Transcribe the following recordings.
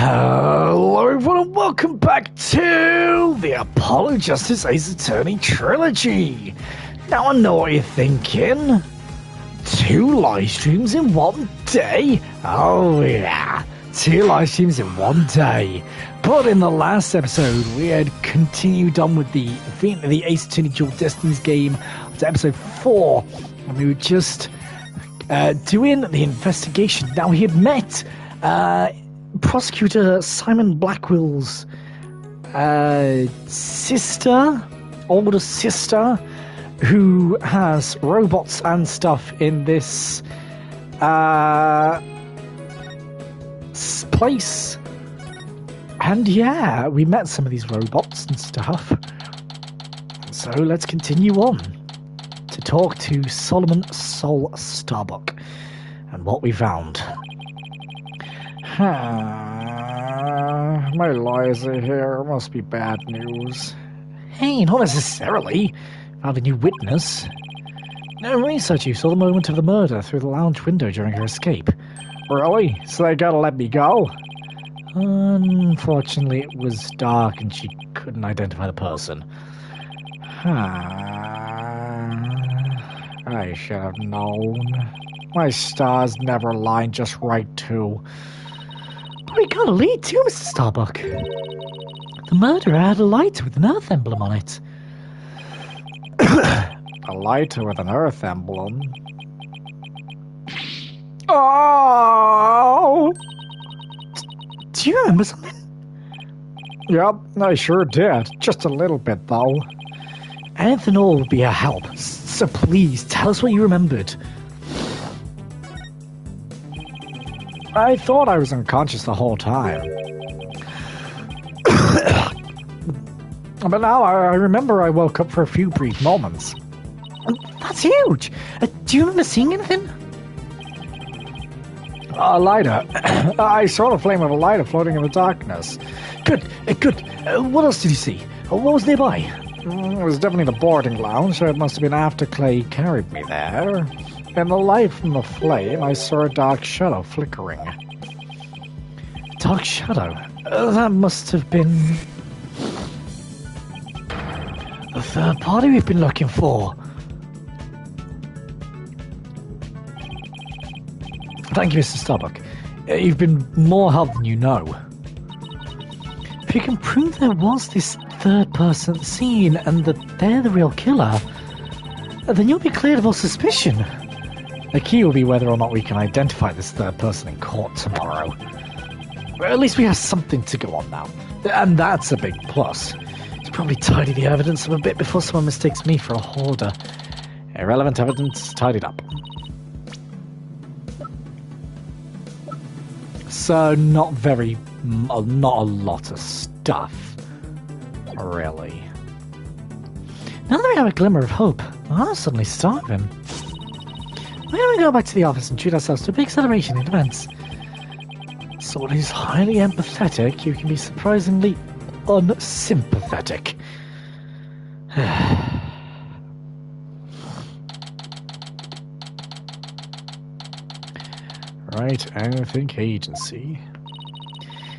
Hello everyone and welcome back to the Apollo Justice Ace Attorney Trilogy. Now I know what you're thinking. 2 live streams in one day? Oh yeah, 2 live streams in one day. But in the last episode we had continued on with the Ace Attorney Dual Destinies game to episode 4. And we were just doing the investigation. Now we had met Prosecutor Simon Blackwell's older sister, who has robots and stuff in this place. And yeah, we met some of these robots and stuff. So let's continue on to talk to Solomon Sol Starbuck and what we found. My lawyers are here. Must be bad news. Hey, not necessarily. Found a new witness. No, research, you saw the moment of the murder through the lounge window during her escape. Really? So they gotta let me go? Unfortunately, it was dark and she couldn't identify the person. I should have known. My stars never align just right, too. But we got a lead too, Mr. Starbuck. The murderer had a lighter with an Earth emblem on it. A lighter with an Earth emblem? Oh! Do you remember something? Yep, I sure did. Just a little bit, though. Anything at all would be a help. So please, tell us what you remembered. I thought I was unconscious the whole time. But now I remember I woke up for a few brief moments. That's huge! Do you remember seeing anything? A lighter. I saw the flame of a lighter floating in the darkness. Good. What else did you see? What was nearby? It was definitely the boarding lounge, so it must have been after Clay carried me there. In the light from the flame, I saw a dark shadow flickering. Dark shadow? That must have been the third party we've been looking for. Thank you, Mr. Starbuck. You've been more help than you know. If you can prove there was this third person seen and that they're the real killer, then you'll be cleared of all suspicion. The key will be whether or not we can identify this third person in court tomorrow. Well, at least we have something to go on now. And that's a big plus. It's probably tidy the evidence up a bit before someone mistakes me for a hoarder. Irrelevant evidence tidied up. So, not a lot of stuff. Really. Now that we have a glimmer of hope, I'm suddenly starving. Why don't we go back to the office and treat ourselves to a big celebration in advance? Someone who's highly empathetic, you can be surprisingly unsympathetic. Right, anything agency.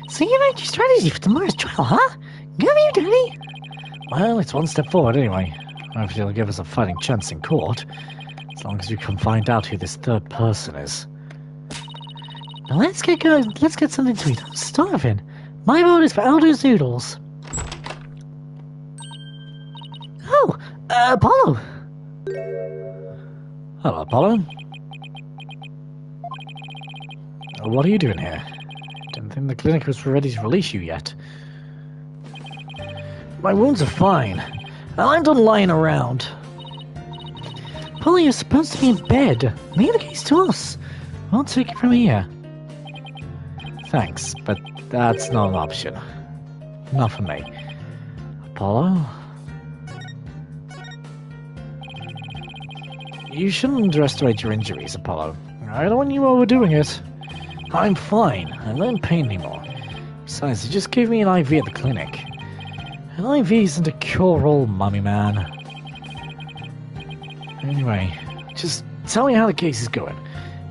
So you like your strategy for tomorrow's trial, huh? Give me your daddy. Well, it's one step forward anyway. Hopefully it'll give us a fighting chance in court. As long as we can find out who this third person is. Now let's get going. Let's get something to eat. I'm starving. My vote is for Elder's Noodles. Oh, Apollo. Hello, Apollo. What are you doing here? Didn't think the clinic was ready to release you yet. My wounds are fine. I'm done lying around. Apollo, you're supposed to be in bed. Leave the case to us. I'll take it from here. Thanks, but that's not an option. Not for me. Apollo? You shouldn't underestimate your injuries, Apollo. I don't want you overdoing it. I'm fine. I don't pain anymore. Besides, they just gave me an IV at the clinic. An IV isn't a cure-all, mummy man. Anyway, just tell me how the case is going.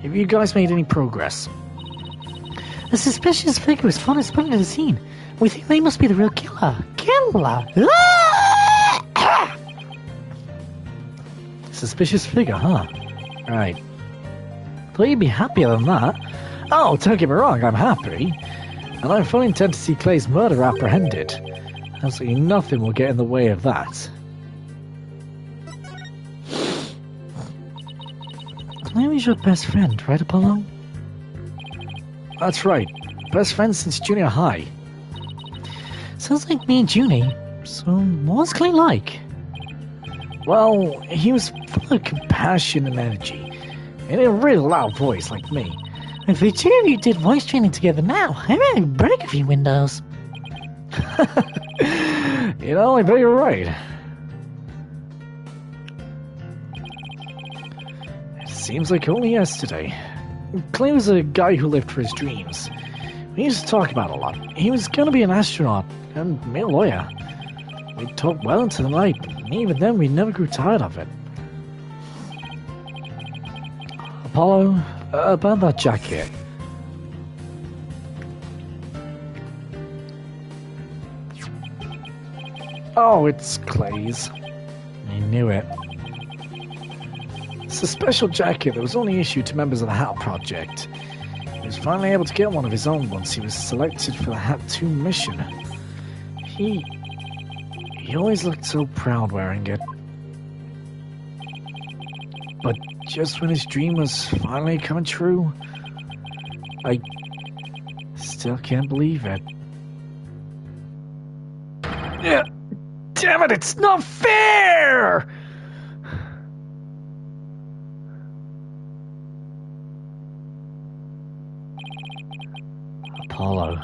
Have you guys made any progress? A suspicious figure was found spotted at the scene. We think they must be the real killer. Killer! Ah! Suspicious figure, huh? Right. Thought you'd be happier than that. Oh, don't get me wrong, I'm happy. And I fully intend to see Clay's murder apprehended. Absolutely nothing will get in the way of that. Clay was your best friend, right, Apollo? That's right. Best friend since junior high. Sounds like me and Junie. So, what was Clay like? Well, he was full of compassion and energy. And a really loud voice like me. If the two of you did voice training together now, I might break a few windows. You know, I bet you're right. It seems like only yesterday. Clay was a guy who lived for his dreams. We used to talk about it a lot. He was going to be an astronaut and me a lawyer. We talked well into the night, and even then we never grew tired of it. Apollo, about that jacket. Oh, it's Clay's. I knew it. It's a special jacket that was only issued to members of the Hat Project. He was finally able to get one of his own once he was selected for the Hat 2 mission. He always looked so proud wearing it. But just when his dream was finally coming true, I still can't believe it. Yeah, damn it, it's not fair! Apollo.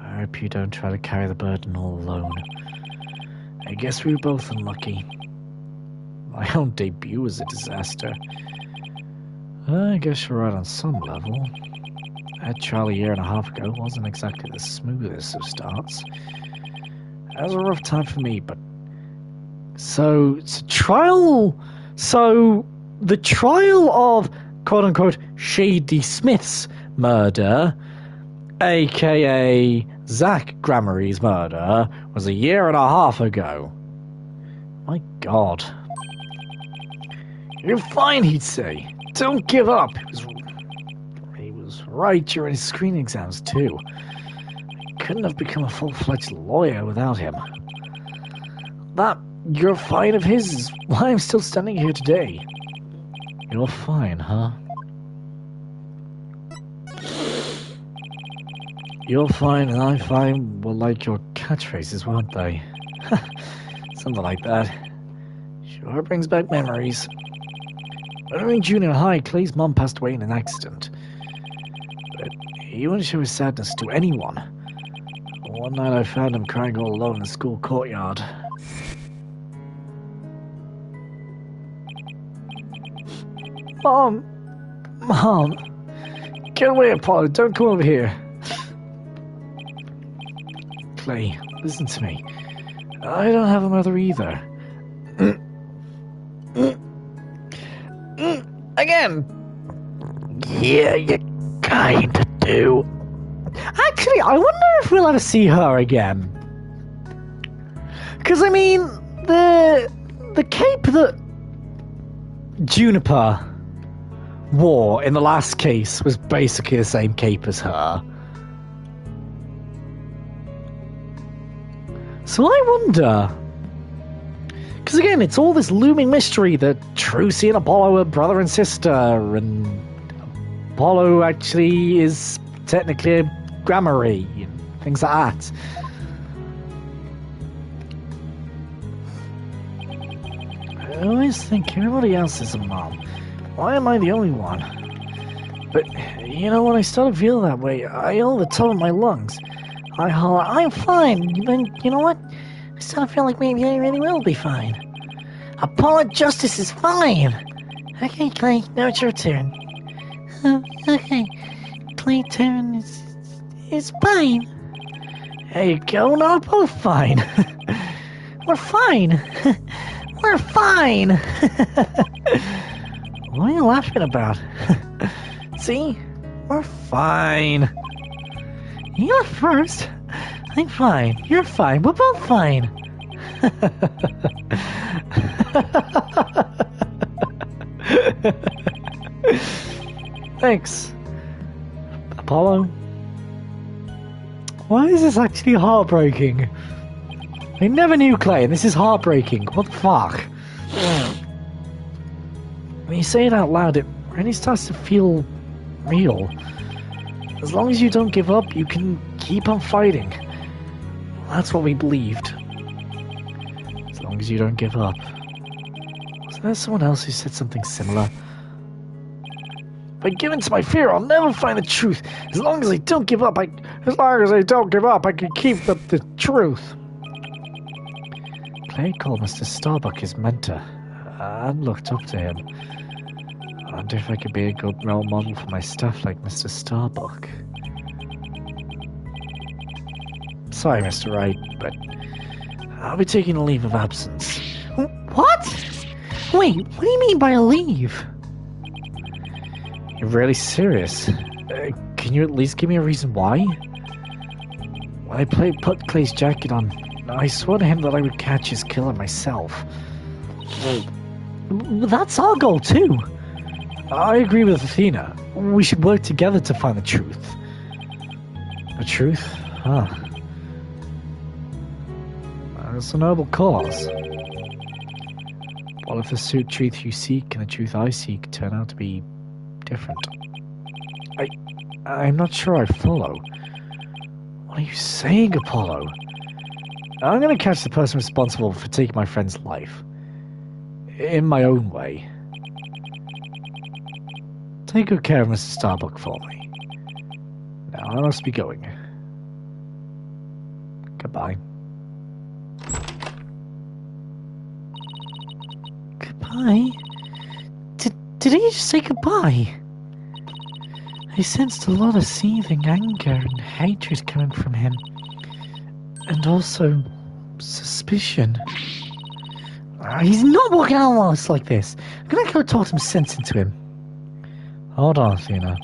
I hope you don't try to carry the burden all alone. I guess we were both unlucky. My own debut was a disaster. I guess you're right on some level. That trial a year and a half ago wasn't exactly the smoothest of starts. That was a rough time for me, but... So, it's a trial... So, the trial of, quote-unquote, Shady Smith's murder, a.k.a. Zach Gramarie's murder, was a year and a half ago. My God. You're fine, he'd say. Don't give up. He was right during his screening exams, too. I couldn't have become a full-fledged lawyer without him. That "you're fine" of his is why I'm still standing here today. You're fine, huh? You're fine and I'm fine were like your catchphrases, weren't they? Something like that. Sure brings back memories. When we were in junior high, Clay's mom passed away in an accident. But he wouldn't show his sadness to anyone. One night I found him crying all alone in the school courtyard. Mom! Get away, Apollo, don't come over here. Clay, listen to me. I don't have a mother either. Again! Yeah, you kinda do. Actually, I wonder if we'll ever see her again. Because, I mean, the cape that Juniper wore in the last case was basically the same cape as her. So I wonder, because again, it's all this looming mystery that Trucy and Apollo are brother and sister, and Apollo actually is technically a Gramarie, and things like that. I always think everybody else is a mom. Why am I the only one? But, you know, when I start to feel that way, I yell at the top of my lungs. I holler, I'm fine. Then, you know what? I start to feel like maybe I really will be fine. Apollo Justice is fine. Okay, Clay, now it's your turn. Okay, Clay turn is fine. There you go, now we're both fine. We're fine. We're fine. What are you laughing about? See? We're fine. You're first. I'm fine. You're fine. We're both fine. Thanks, Apollo. Why is this actually heartbreaking? I never knew Clay, and this is heartbreaking. What the fuck? When you say it out loud, it really starts to feel real. As long as you don't give up, you can keep on fighting. That's what we believed. As long as you don't give up. Was there someone else who said something similar? By giving to my fear, I'll never find the truth. As long as I don't give up, I can keep the truth. Clay called Mr. Starbuck his mentor. I looked up to him. I wonder if I could be a good role model for my staff like Mr. Starbuck. Sorry, Mr. Wright, but I'll be taking a leave of absence. What? Wait, what do you mean by a leave? You're really serious? Can you at least give me a reason why? When I put Clay's jacket on, I swore to him that I would catch his killer myself. That's our goal too. I agree with Athena. We should work together to find the truth. The truth? Huh. It's a noble cause. What if the truth you seek and the truth I seek turn out to be different? I'm not sure I follow. What are you saying, Apollo? I'm going to catch the person responsible for taking my friend's life. In my own way. Take good care of Mr. Starbuck for me. Now I must be going. Goodbye. Goodbye? Did he just say goodbye? I sensed a lot of seething anger and hatred coming from him. And also suspicion. He's not walking out on us like this. I'm gonna go talk some sense into him. Hold on, Athena.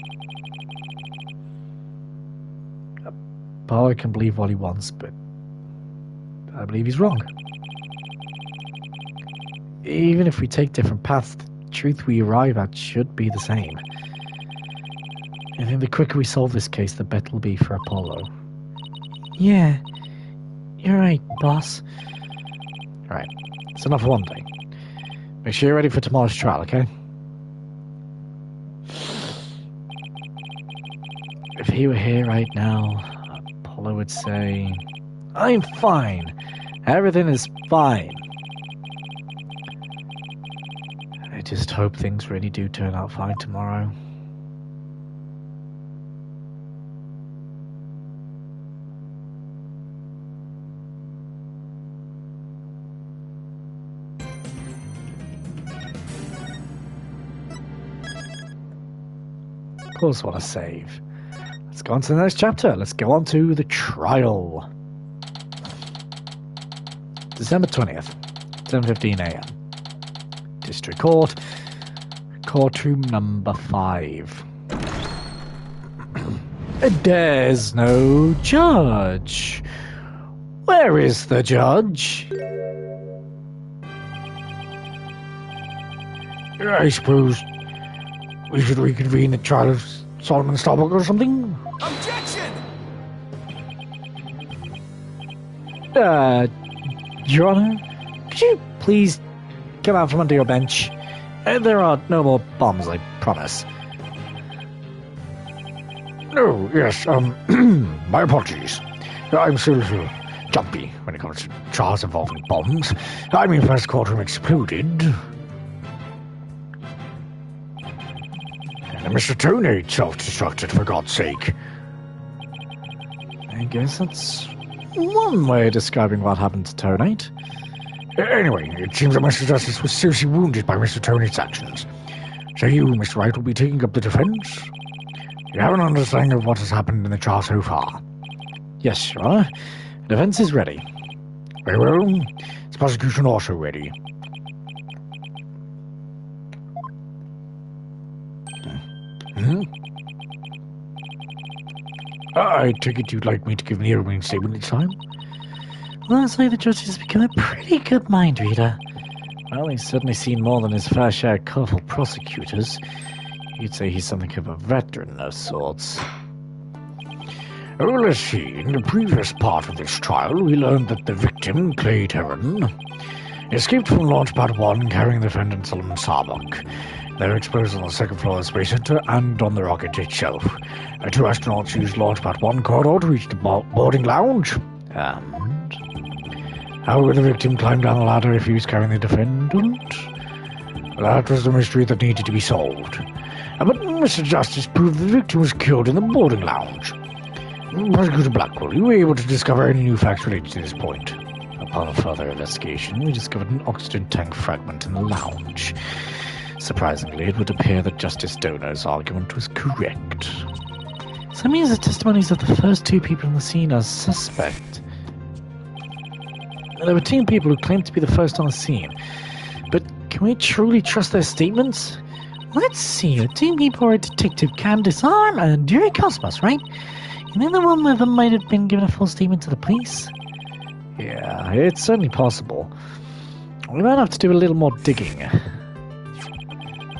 Apollo can believe what he wants, but I believe he's wrong. Even if we take different paths, the truth we arrive at should be the same. I think the quicker we solve this case, the better it'll be for Apollo. Yeah, you're right, boss. Alright, it's enough for one day. Make sure you're ready for tomorrow's trial, okay? If he were here right now, Apollo would say, I'm fine. Everything is fine. I just hope things really do turn out fine tomorrow. Of course, want to save. Let's go on to the next chapter. Let's go on to the trial. December 20th, 10:15 a.m. District Court, courtroom number 5. There's no judge. Where is the judge? I suppose we should reconvene the trial of Solomon Starbuck or something? Objection! Your Honor, could you please come out from under your bench? There are no more bombs, I promise. No, yes, my apologies. I'm still a little jumpy when it comes to trials involving bombs. I mean, first courtroom exploded. And Mr. Tony self-destructed, for God's sake. I guess that's one way of describing what happened to Tonite. Anyway, it seems that Mr. Justice was seriously wounded by Mr. Tony's actions. So you, Mr. Wright, will be taking up the defense? You have an understanding of what has happened in the trial so far? Yes, Your Honor. The defense is ready. Very well. Is the prosecution also ready? Hmm? I take it you'd like me to give an opening statement this time? Well, I'd say the judge has become a pretty good mind reader. Well, he's certainly seen more than his fair share of colourful prosecutors. You'd say he's something of a veteran of sorts. Oh, let's see. In the previous part of this trial, we learned that the victim, Clay Terran, escaped from Launchpad 1 carrying the defendant Solomon Sarbok. They were exposed on the second floor of the Space Center and on the rocket itself. Two astronauts used Launchpad 1 corridor to reach the boarding lounge. And how would the victim climb down the ladder if he was carrying the defendant? That was the mystery that needed to be solved. But Mr. Justice proved the victim was killed in the boarding lounge. Prosecutor Blackwell, you were able to discover any new facts related to this point? Upon further investigation, we discovered an oxygen tank fragment in the lounge. Surprisingly, it would appear that Justice Dono's argument was correct. So that means the testimonies of the first two people on the scene are suspect. There were 2 people who claimed to be the first on the scene. But can we truly trust their statements? Let's see, the 2 people are Detective Candice Arm and Yuri Cosmos, right? And then the one of them might have been given a full statement to the police. Yeah, it's certainly possible. We might have to do a little more digging.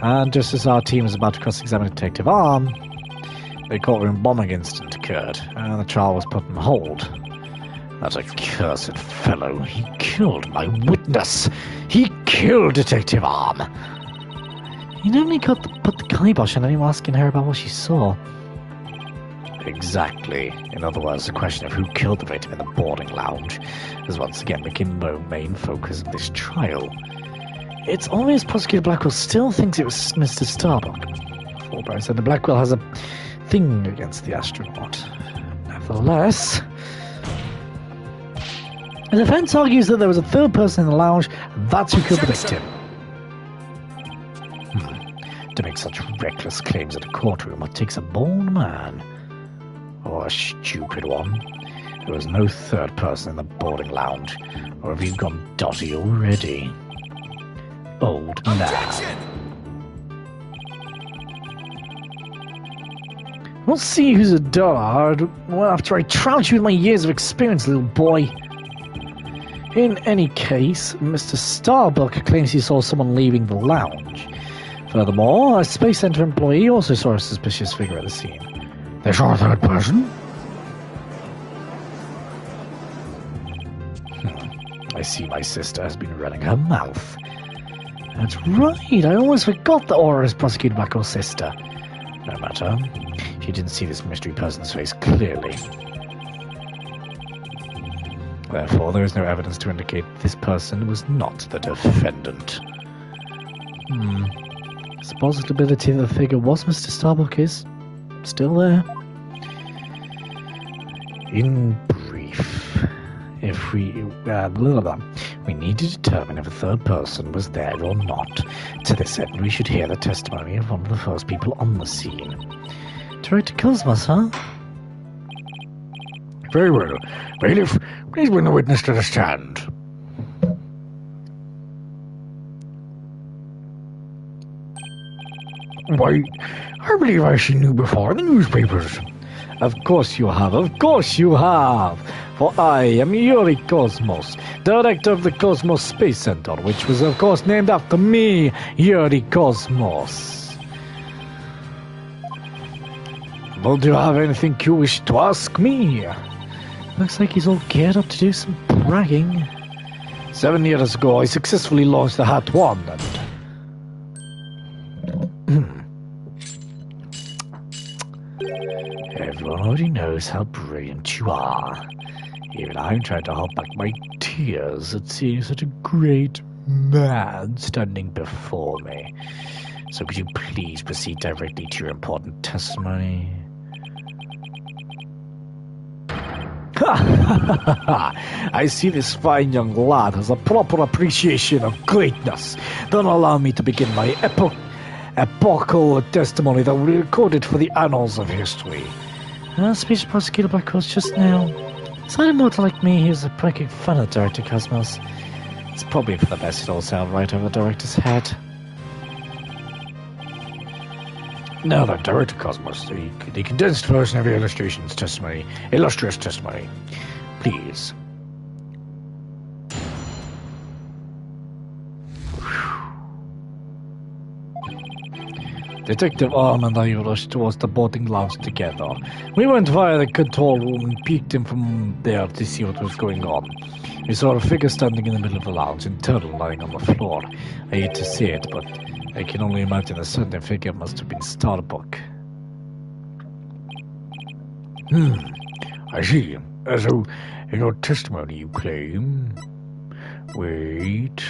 And just as our team was about to cross-examine Detective Arm, the courtroom bombing incident occurred, and the trial was put on hold. That accursed fellow, he killed my witness! He killed Detective Arm! He only got to put the kibosh on anyone asking her about what she saw. Exactly. In other words, the question of who killed the victim in the boarding lounge has once again become the main focus of this trial. It's obvious Prosecutor Blackwell still thinks it was Mr. Starbuck. Fulbright said the Blackwell has a thing against the astronaut. Nevertheless, the defense argues that there was a third person in the lounge, and that's who killed the victim. To make such reckless claims at a courtroom, it takes a bold man. Or a stupid one. There was no third person in the boarding lounge. Or have you gone dotty already? Old man. We'll see who's a dullard. Well, after I trounce you with my years of experience, little boy. In any case, Mr. Starbuck claims he saw someone leaving the lounge. Furthermore, a Space Center employee also saw a suspicious figure at the scene. They saw a third person? I see my sister has been running her mouth. That's right, I almost forgot that Aura is Prosecutor Blackwell's sister. No matter, she didn't see this mystery person's face clearly. Therefore, there is no evidence to indicate this person was not the defendant. The possibility that the figure was Mr. Starbuck is still there. In brief, if we need to determine if a third person was there or not. To this end, we should hear the testimony of one of the first people on the scene. Director Cosmos, huh? Very well. Bailiff, please bring the witness to the stand. Why, I believe I've seen you before in the newspapers. Of course you have, for I am Yuri Cosmos, director of the Cosmos Space Center, which was of course named after me, Yuri Cosmos. Well, do you have anything you wish to ask me? Looks like he's all geared up to do some bragging. 7 years ago, I successfully launched the Hat 1 and... Everyone already knows how brilliant you are. Even I'm trying to hold back my tears at seeing such a great man standing before me. So could you please proceed directly to your important testimony? I see this fine young lad has a proper appreciation of greatness. Then allow me to begin my epochal testimony that will be recorded for the annals of history. Speech Prosecutor Blackwell just now. Sounded more like me, he was poking fun at Director Cosmos. It's probably for the best it all sound right over the director's head. Now then, Director Cosmos, the condensed version of your illustrious testimony. Please. Detective Arm and I rushed towards the boarding lounge together. We went via the control room and peeked in from there to see what was going on. We saw a figure standing in the middle of the lounge and Turtle lying on the floor. I hate to say it, but I can only imagine a certain figure must have been Starbuck. I see. So, in your testimony you claim... Wait...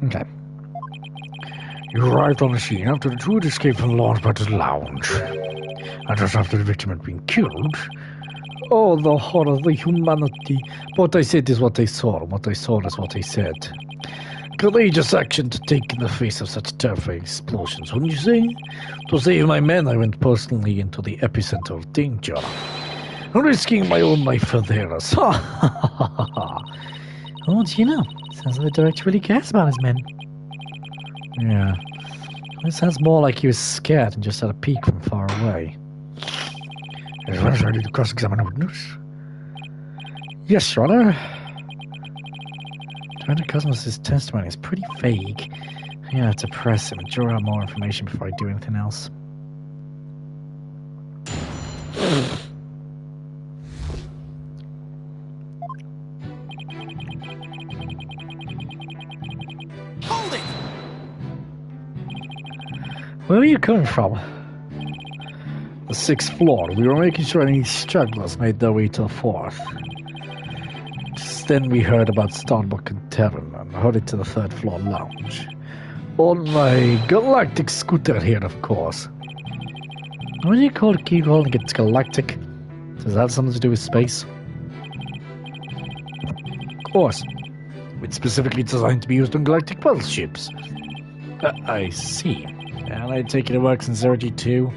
Okay. You arrived on the scene after the two had escaped from the launch pad to the lounge. And just after the victim had been killed. Oh, the horror, the humanity. What I said is what I saw, and what I saw is what I said. Courageous action to take in the face of such terrifying explosions, wouldn't you say? To save my men, I went personally into the epicenter of danger. Risking my own life for theirs. Ha ha ha ha ha. Oh, do you know? Sounds like the director really cares about his men. Yeah. It sounds more like he was scared and just had a peek from far away. Is one ready to cross-examine a witness? Yes, Your Honor. Director Cosmos' testimony is pretty vague. I'm gonna have to press him and draw out more information before I do anything else. Where are you coming from? The 6th floor. We were making sure any stragglers made their way to the 4th. Just then we heard about Starbuck and Terran and hurried to the 3rd floor lounge. On my galactic scooter here, of course. What do you keep calling it galactic? Does that have something to do with space? Of course. It's specifically designed to be used on galactic pulse ships. I see. And I take it works in 0G2?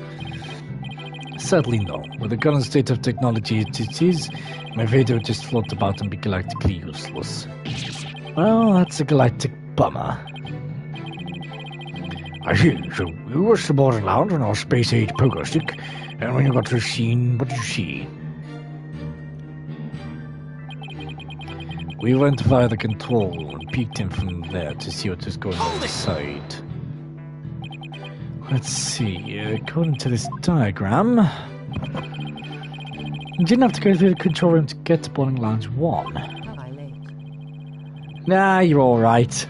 Sadly, no. With the current state of technology it is, my Vader would just float about and be galactically useless. Well, that's a galactic bummer. I see. So, you rushed aboard the lounge on our space-age poker stick, and when you got to the scene, what did you see? We went via the control room and peeked in from there to see what was going on inside. Let's see, according to this diagram, you didn't have to go through the control room to get to boarding lounge 1. Nah, you're alright.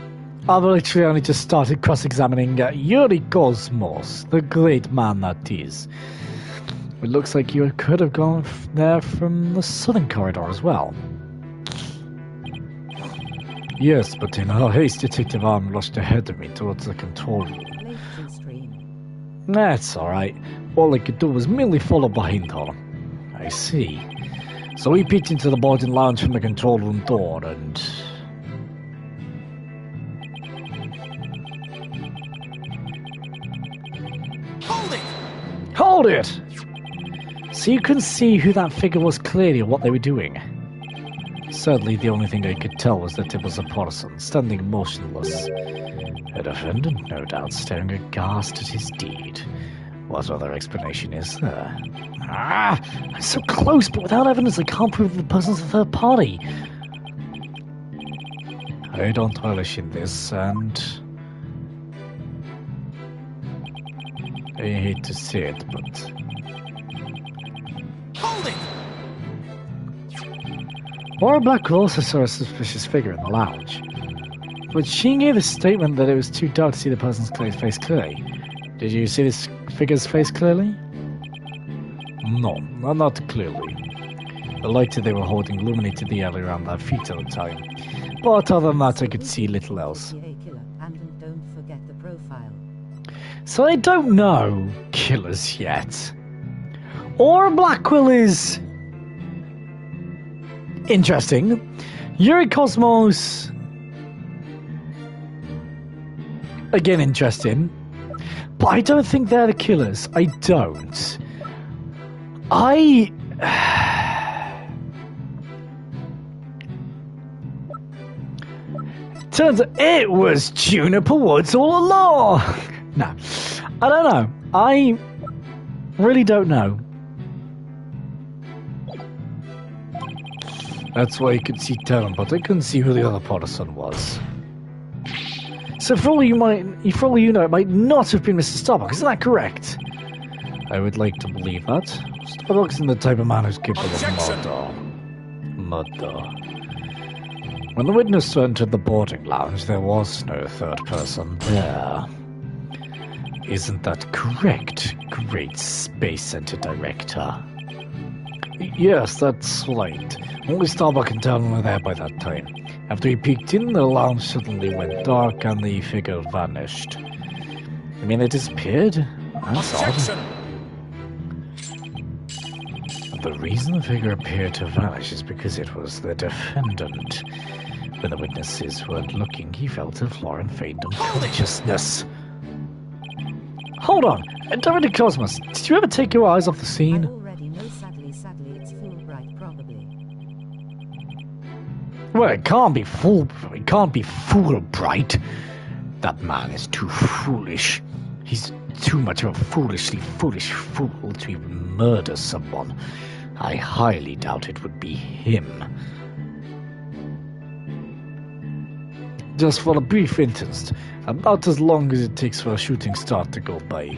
I've literally only just started cross-examining Yuri Cosmos, the great man that is. It looks like you could have gone there from the southern corridor as well. Yes, but in her haste, Detective Arm rushed ahead of me towards the control room. That's alright. All I could do was merely follow behind her. I see. So we peeked into the boarding lounge from the control room door and... Hold it! So you couldn't see who that figure was clearly or what they were doing? Sadly, the only thing I could tell was that it was a person, standing motionless. A defendant, no doubt, staring aghast at his deed. What other explanation is there? I'm so close, but without evidence I can't prove the person's a third party. I don't relish in this, and... I hate to say it, but... Hold it! Laura Black also saw a suspicious figure in the lounge. But she gave a statement that it was too dark to see the person's face clearly. Did you see this figure's face clearly? No, not clearly. The light that they were holding illuminated the area around their feet at the time. But other than that, I could see little else. So I don't know killers yet. Or Blackwell is Interesting. Yuri Cosmos. Again, interesting. But I don't think they're the killers. I don't. Turns out it was Juniper Woods all along. No, I don't know. I really don't know. That's why you could see Talon, but I couldn't see who the other partisan was. So for all you know, it might not have been Mr. Starbuck. Isn't that correct? I would like to believe that. Starbuck isn't the type of man who's capable of murder. When the witness entered the boarding lounge, there was no third person there. Isn't that correct, Great Space Center Director? Yes, that's right. Only Starbuck and Talon were there by that time. After he peeked in, the lounge suddenly went dark and the figure vanished. I mean, it disappeared? That's odd. The reason the figure appeared to vanish is because it was the defendant. When the witnesses weren't looking, he fell to the floor and feigned unconsciousness. Hold on! Director Cosmos, did you ever take your eyes off the scene? I already know, sadly, it's Fulbright, probably. Well, it can't be Fulbright. That man is too foolish. He's too much of a foolish fool to even murder someone. I highly doubt it would be him. Just for a brief instant, about as long as it takes for a shooting star to go by.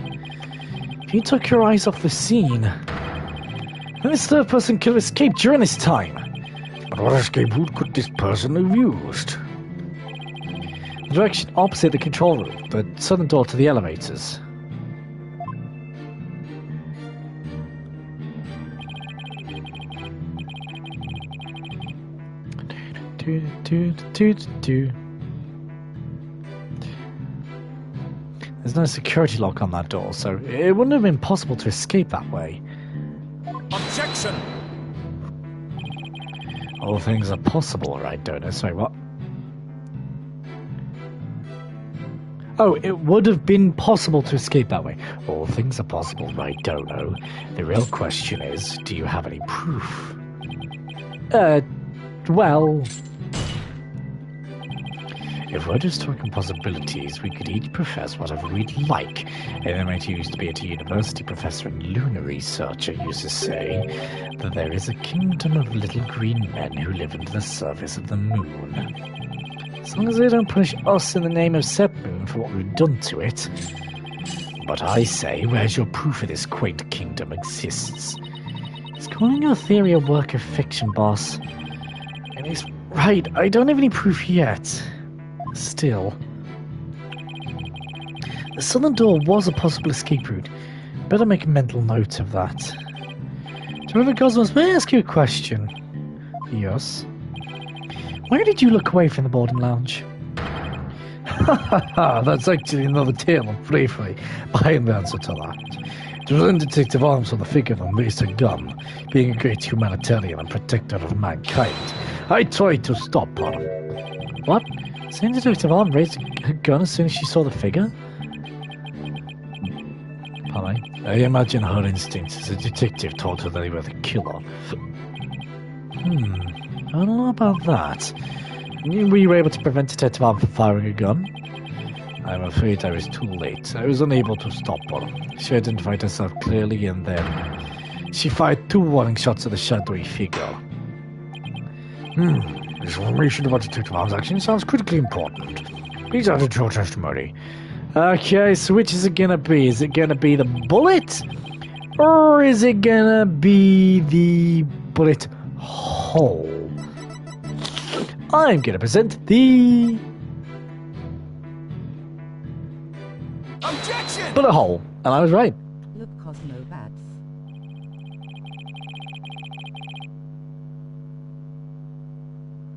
If you took your eyes off the scene, then this third person could have escaped during this time. But what escape route could this person have used? The direction opposite the control room, the southern door to the elevators. There's no security lock on that door, so it wouldn't have been possible to escape that way. Objection! All things are possible, right, Dono? Sorry, what? Oh, it would have been possible to escape that way. All things are possible, right, Dono? The real question is, do you have any proof? Well... If we're just talking possibilities, we could each profess whatever we'd like. An MIT used to be at a university professor and lunar researcher used to say that there is a kingdom of little green men who live under the surface of the moon. As long as they don't punish us in the name of said moon for what we've done to it. But I say, where's your proof of this quaint kingdom exists? It's calling your theory a work of fiction, boss. And he's right, I don't have any proof yet. Still, the southern door was a possible escape route. Better make a mental note of that. Director Cosmos, may I ask you a question? Yes. Where did you look away from the boarding lounge? That's actually another tale of bravery behind the answer to that. It was in Detective Arms on the figure and raised a gun. Being a great humanitarian and protector of mankind, I tried to stop her. What? Same Detective Arm raised a gun as soon as she saw the figure? Pardon? I imagine her instincts as a detective told her that they were the killer. I don't know about that. Were you able to prevent Detective Arm from firing a gun? I'm afraid I was too late. I was unable to stop her. She identified herself clearly and then she fired 2 warning shots at the shadowy figure. This information about Detective Arm's action sounds critically important. Please add it to your testimony. Okay, so which is it gonna be? Is it gonna be the bullet? Or is it gonna be the bullet hole? I'm gonna present the... Objection! bullet hole. And I was right. Look, Cosmo Bats.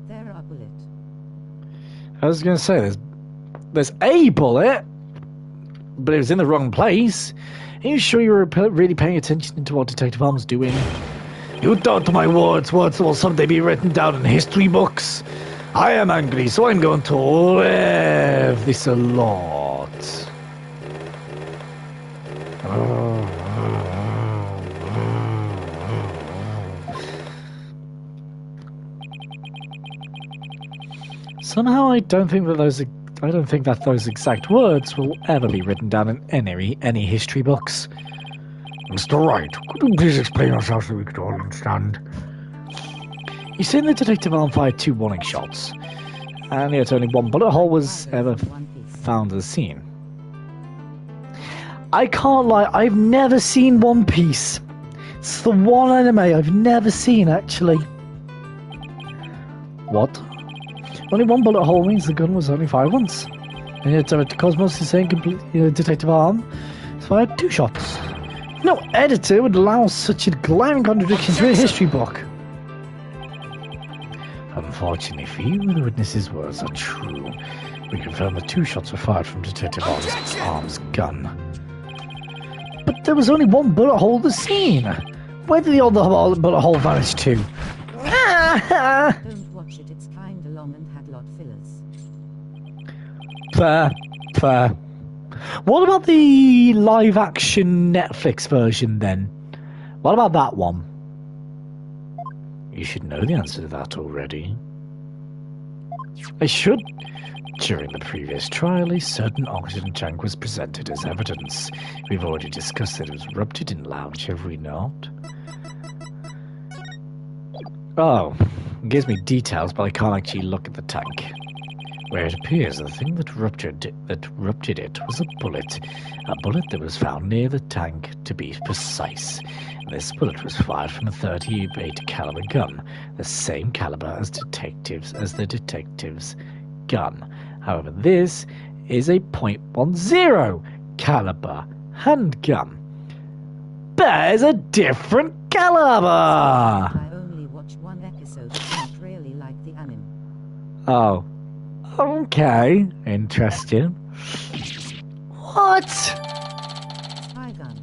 There are bullet. I was gonna say, there's a bullet, but it was in the wrong place. Are you sure you were really paying attention to what Detective Arm's doing? You doubt my words. Words will someday be written down in history books. I am angry, so I'm going to rev this a lot. Somehow I don't think that those exact words will ever be written down in any history books. Mr. Wright, could you please explain yourself so we could all understand? You see, the detective arm fired 2 warning shots, and yet only 1 bullet hole was ever found at the scene. I can't lie, I've never seen One Piece. It's the one anime I've never seen, actually. What? Only 1 bullet hole means the gun was only fired once. And yet Cosmos is saying detective arm fired 2 shots. No editor would allow such a glaring contradiction to a history book. Unfortunately for you, the witness's words are true. We confirm that 2 shots were fired from Detective Arm's gun. But there was only 1 bullet hole in the scene. Where did the other bullet hole vanish to? Don't watch it, it's kinda long and had lot fillers. Fair. What about the live-action Netflix version, then? What about that one? You should know the answer to that already. I should. During the previous trial, a certain oxygen tank was presented as evidence. We've already discussed that it was ruptured in lounge, have we not? Oh, it gives me details, but I can't actually look at the tank. Where it appears the thing that ruptured it was a bullet that was found near the tank, to be precise. This bullet was fired from a .38 caliber gun, the same caliber as the detective's gun. However, this is a .10 caliber handgun. There's a different caliber. I only watched 1 episode, not really like the anime. Oh. Okay, interesting. What? Spy gun.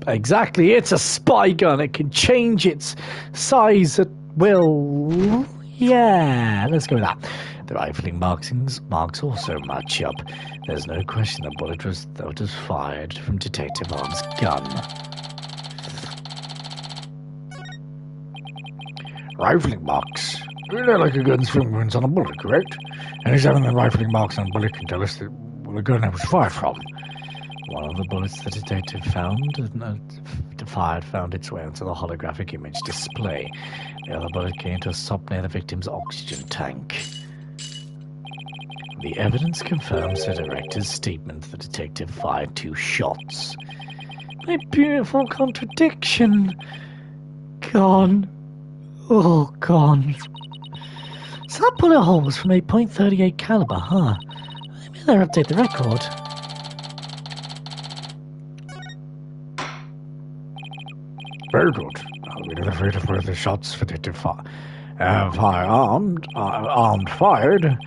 Exactly, it's a spy gun. It can change its size at will. Yeah, let's go with that. The rifling marks also match up. There's no question the bullet was fired from Detective Arm's gun. Rifling marks. They're like a gun's fingerprints on a bullet, correct? And examining the rifling marks on a bullet can tell us that the gun it was fired from. One of the bullets the detective found its way onto the holographic image display. The other bullet came to a stop near the victim's oxygen tank. The evidence confirms the director's statement that the detective fired 2 shots. A beautiful contradiction. Gone. Oh, gone. So that bullet hole was from a .38 caliber, huh? Maybe they'll update the record. Very good. We never afraid of further shots for armed fired.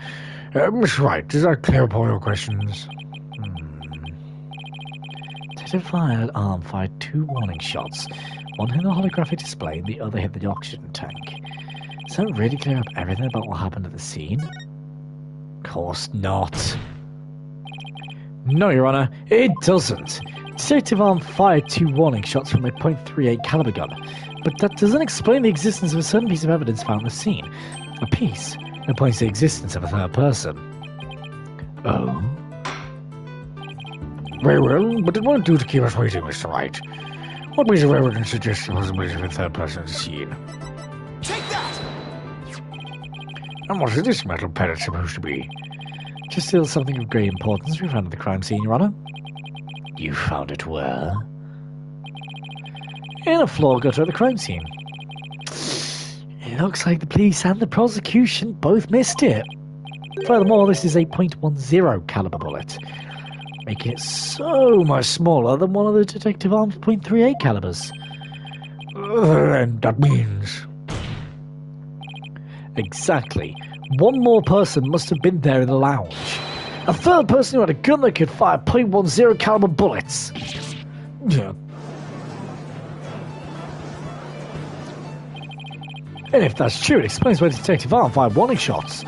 Miss Wright, does that clear up all your questions? Detective Arm fired 2 warning shots. One hit the holographic display and the other hit the oxygen tank. Does that really clear up everything about what happened at the scene? Of course not. No, Your Honor, it doesn't. Detective Arm fired 2 warning shots from a .38 caliber gun, but that doesn't explain the existence of a certain piece of evidence found at the scene. A piece that points to the existence of a third person. Oh? Very well, but it won't do to keep us waiting, Mr. Wright. What piece of evidence suggests the possibility of a third person at the scene? Take that! And what is this metal pellet supposed to be? Just still something of great importance we found at the crime scene, Your Honor. You found it where? In a floor gutter at the crime scene. It looks like the police and the prosecution both missed it. Furthermore, this is a .10 caliber bullet, making it so much smaller than one of the Detective Arm's .38 calibers. And that means... Exactly. One more person must have been there in the lounge. A third person who had a gun that could fire .10 caliber bullets. Yeah. And if that's true, it explains why Detective Arm fired warning shots.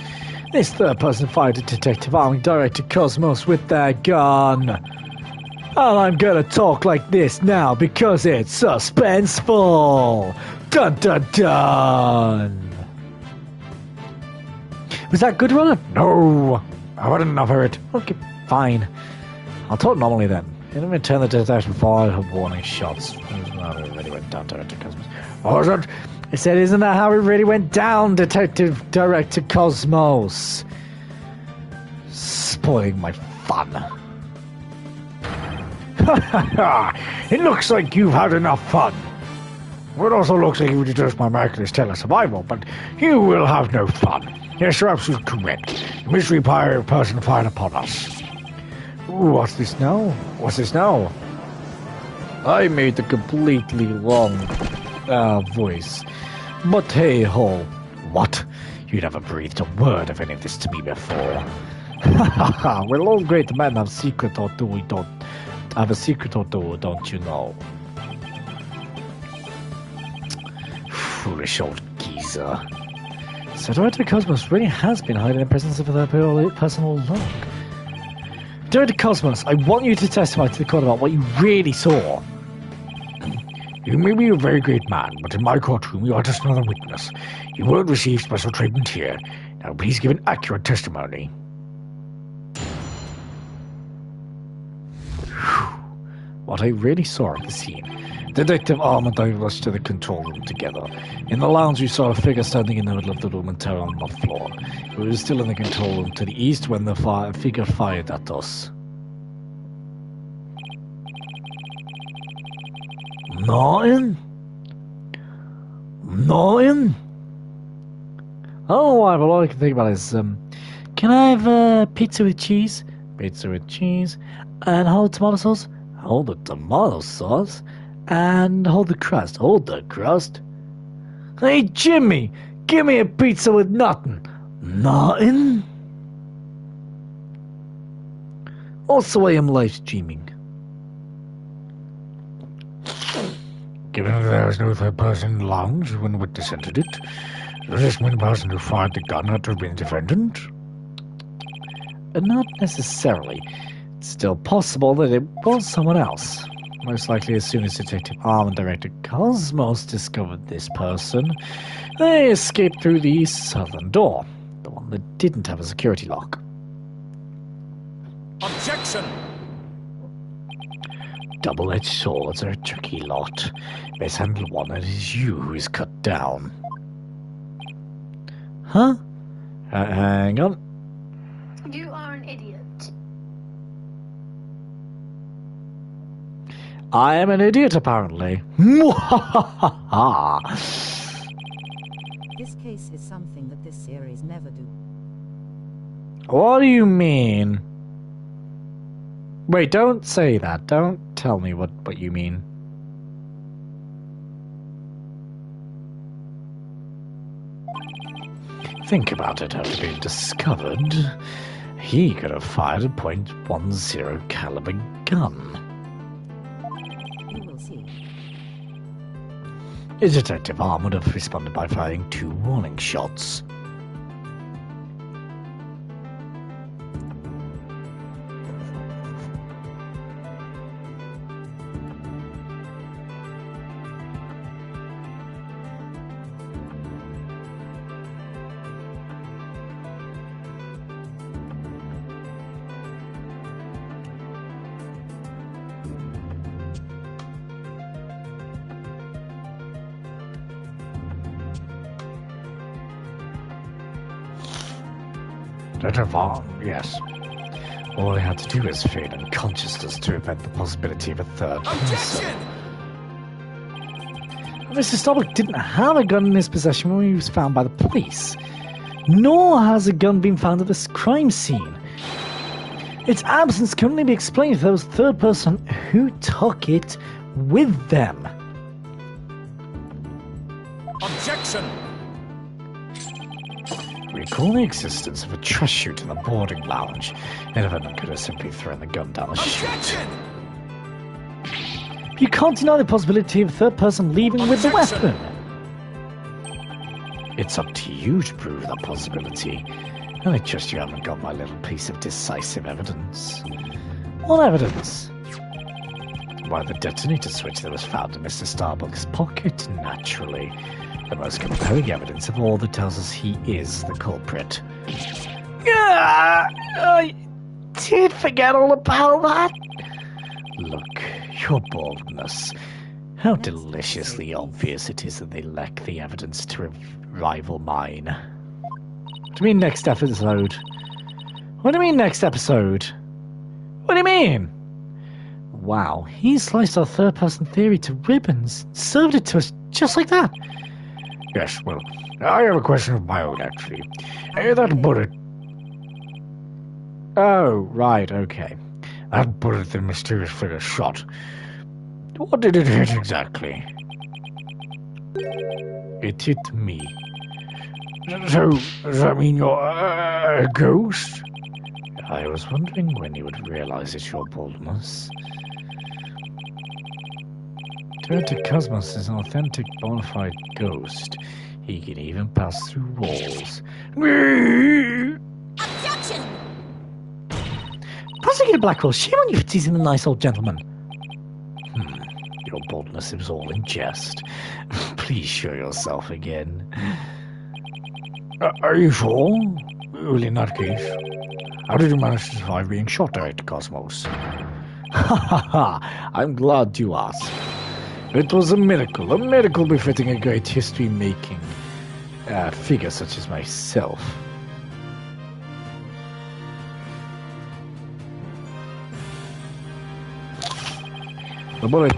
This third person fired at Detective Arm and directed Cosmos with their gun. And I'm gonna talk like this now because it's suspenseful. Dun dun dun. Was that good, Runner? No, I wouldn't have heard it. Okay, fine. I'll talk normally then. In return, the detective fired her warning shots. It really went down, Director Cosmos. What was it? I said, isn't that how it really went down, Detective Director Cosmos? Spoiling my fun. It looks like you've had enough fun. It also looks like you deserve my miraculous telesurvival, but you will have no fun. Yes, you're absolutely correct. The mystery pirate person fired upon us. Ooh, what's this now? What's this now? I made the completely wrong voice. But hey ho. What? You never breathed a word of any of this to me before. Well, all great men have secret or do we don't have a secret or do, don't you know? Foolish old geezer. So Director Cosmos really has been hiding in the presence of a third person all along. Director Cosmos, I want you to testify to the court about what you really saw. You may be a very great man, but in my courtroom you are just another witness. You won't receive special treatment here. Now please give an accurate testimony. What I really saw at the scene. Detective Arm and I rushed to the control room together. In the lounge we saw a figure standing in the middle of the room and tearing on the floor. We were still in the control room to the east when the figure fired at us. Nothing? Nothing? I don't know why, but all I can think about is, can I have pizza with cheese? Pizza with cheese. And hold tomato sauce? Hold the tomato sauce. And hold the crust. Hold the crust. Hey, Jimmy, give me a pizza with nothing. Nothing? Also, I am live streaming. Given that there was no third person in the lounge when the witness entered it, does this mean the person who fired the gun had to have been the defendant? Not necessarily. It's still possible that it was someone else. Most likely as soon as Detective Arm and Director Cosmos discovered this person, they escaped through the southern door, the one that didn't have a security lock. Objection! Double-edged swords are a tricky lot. Mishandle one and it is you who is cut down. Huh? Hang on. You are an idiot. I am an idiot, apparently. This case is something that this series never do. What do you mean? Wait, don't say that. Don't tell me what you mean. Think about it. After being discovered, he could have fired a .10 caliber gun. You will see. His Detective Arm would have responded by firing 2 warning shots. Detective Arm, yes. All he had to do was feign unconsciousness to prevent the possibility of a third person. Mr. Starbuck didn't have a gun in his possession when he was found by the police. Nor has a gun been found at this crime scene. Its absence can only be explained if there was a third person who took it with them. Objection! Recall the existence of a trash chute in the boarding lounge. Anyone could have simply thrown the gun down the chute. Objection! You can't deny the possibility of a third person leaving with the Objection. weapon. It's up to you to prove that possibility. And I trust you haven't got my little piece of decisive evidence. What evidence? Why, the detonator switch that was found in Mr. Starbuck's pocket, naturally. The most compelling evidence of all that tells us he is the culprit. I did forget all about that. Look, your boldness. How deliciously obvious it is that they lack the evidence to rival mine. What do you mean next episode? What do you mean next episode? What do you mean? Wow, he sliced our third-person theory to ribbons, served it to us just like that. Yes, well, I have a question of my own, actually. That bullet... Oh, right, okay. That bullet the mysterious figure shot. What did it hit exactly? It hit me. So, does that mean you're a ghost? I was wondering when you would realize it's your boldness. Director Cosmos is an authentic, bona fide ghost. He can even pass through walls. Objection! Prosecutor Blackwell, shame on you for teasing the nice old gentleman. Your boldness was all in jest. Please show yourself again. Are you sure? Well, in that case, how did you manage to survive being shot, Director Cosmos? Ha ha ha! I'm glad you asked. It was a miracle befitting a great history-making figure such as myself. The bullet.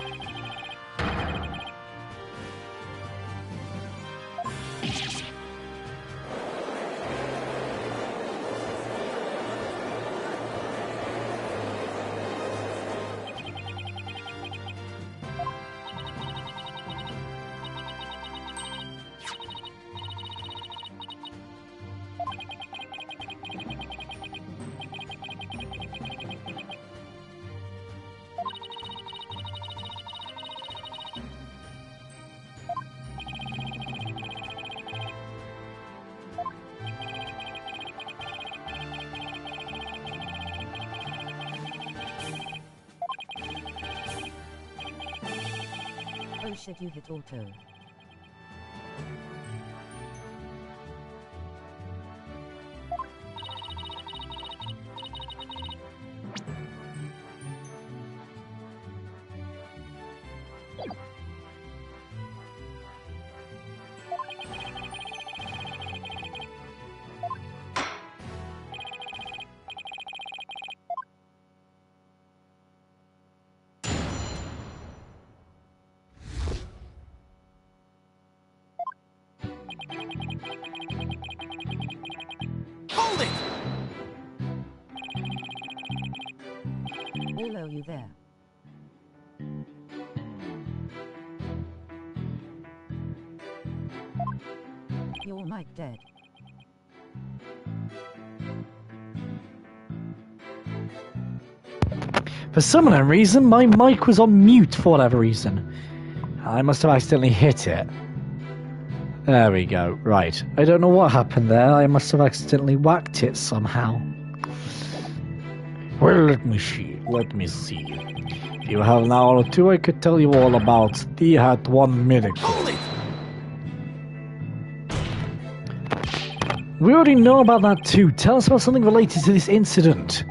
Oh shit, you hit auto. Hold it! Hello, you there? Your mic dead. For some unknown reason, my mic was on mute for whatever reason. I must have accidentally hit it. There we go. Right. I don't know what happened there. I must have accidentally whacked it somehow. Well, let me see. If you have an hour or two, I could tell you all about the Hat 1 miracle. Hold it! We already know about that too. Tell us about something related to this incident.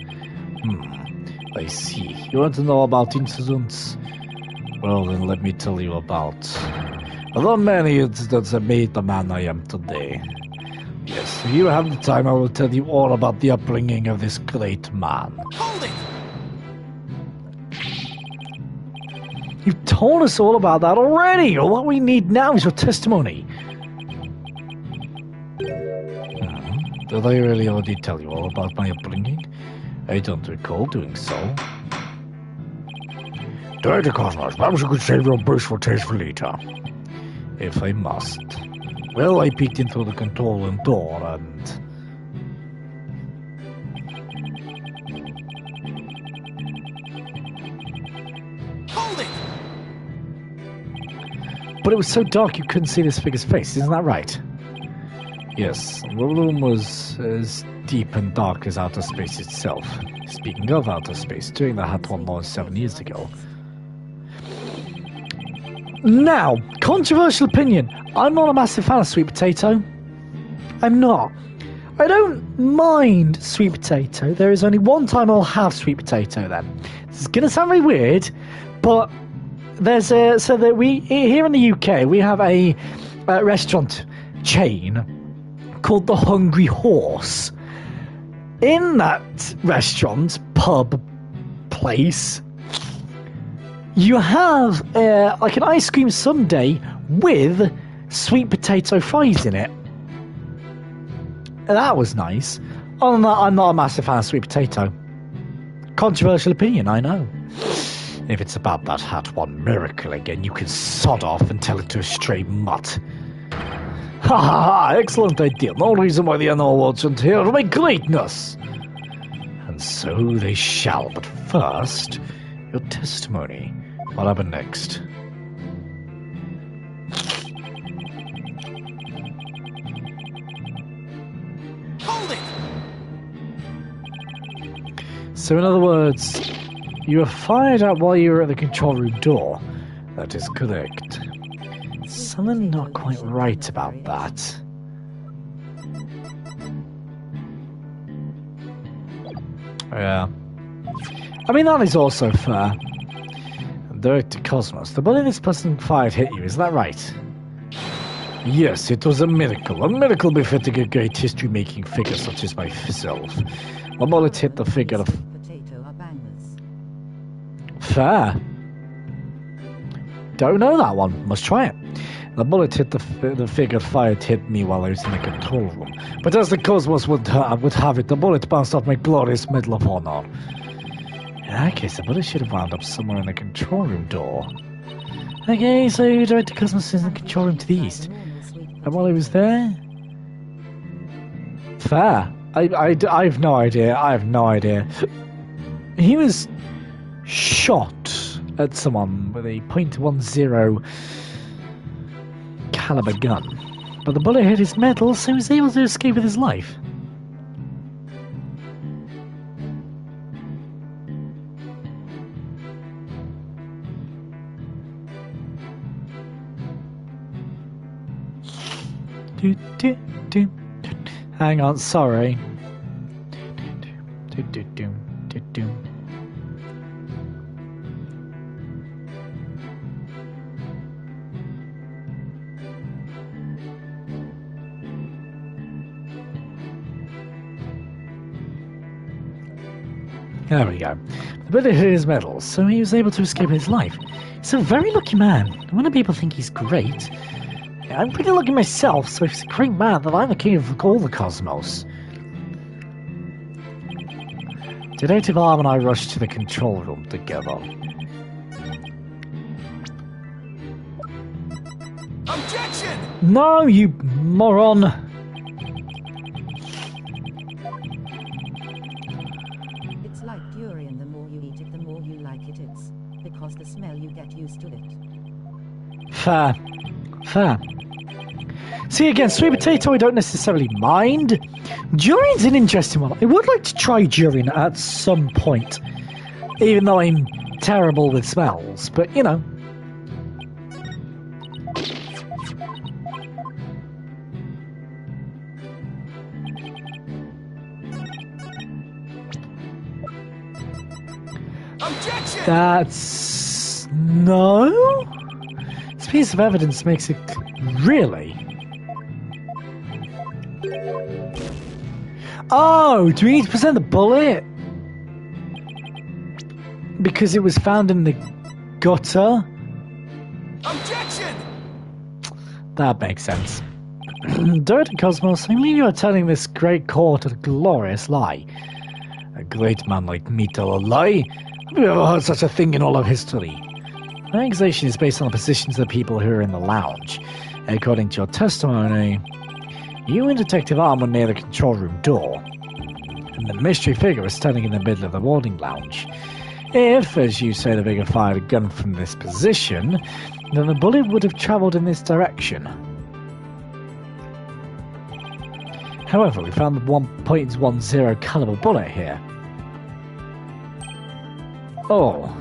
I see. You want to know about incidents? Well, then let me tell you about the many incidents that made the man I am today. Yes, if you have the time, I will tell you all about the upbringing of this great man. Hold it! You've told us all about that already. All what we need now is your testimony. Did I really already tell you all about my upbringing? I don't recall doing so. Director Cosmos, perhaps you could save your boastful taste for later. If I must. Well, I peeked into the control room door and... Hold it! But it was so dark you couldn't see this figure's face, isn't that right? Yes, the room was as deep and dark as outer space itself. Speaking of outer space, during the Hat one more 7 years ago. Now, controversial opinion. I'm not a massive fan of sweet potato. I'm not. I don't mind sweet potato. There is only one time I'll have sweet potato then. This is going to sound very weird, but there's a... So that we... Here in the UK, we have a restaurant chain called The Hungry Horse. In that restaurant, pub, place, you have like an ice cream sundae with sweet potato fries in it. That was nice. Other than that, I'm not a massive fan of sweet potato. Controversial opinion, I know. If it's about that Hat 1 miracle again, you can sod off and tell it to a stray mutt. Ha ha ha, excellent idea. No reason why the animal wasn't here to make greatness. And so they shall, but first, your testimony. What happened next? Hold it! So in other words, you were fired at while you were at the control room door. That is correct. Something not quite right about that. Yeah. I mean, that is also fair. Director Cosmos, the bullet this person fired hit you, is that right? Yes, it was a miracle befitting a great history-making figure such as myself. My bullet hit the figure of... Potato are bangers. Fair. Don't know that one. Must try it. The bullet hit the figure fired hit me while I was in the control room. But as the Cosmos would have it, the bullet bounced off my glorious Medal of Honor. In that case, the bullet should have wound up somewhere in the control room door. Okay, so Director Cosmos is in the control room to the east. And while he was there... Fair. I have no idea. I have no idea. He was shot at someone with a .10 caliber gun. But the bullet hit his medal, so he was able to escape with his life. Hang on, sorry. There we go. The bullet hit his medal, so he was able to escape his life. He's a very lucky man. When do people think he's great? I'm pretty lucky myself, so if he's a great man, then I'm the king of all the cosmos. Detective Arm and I rushed to the control room together. Objection! No, you moron! It's like durian. The more you eat it, the more you like it. It's because the smell, you get used to it. Fair. Fair. See, again, sweet potato I don't necessarily mind. Durian's an interesting one. I would like to try durian at some point. Even though I'm terrible with smells. But, you know. Objection! That's... no? This piece of evidence makes it... really? Oh, do we need to present the bullet? Because it was found in the gutter? Objection! That makes sense. Dirty Cosmos, I believe you are telling this great court a glorious lie. A great man like me tell a lie? Have you ever heard such a thing in all of history? My accusation is based on the positions of the people who are in the lounge. According to your testimony, you and Detective Arm were near the control room door, and the mystery figure was standing in the middle of the warding lounge. If, as you say, the figure fired a gun from this position, then the bullet would have travelled in this direction. However, we found the 1.10 caliber bullet here. Oh.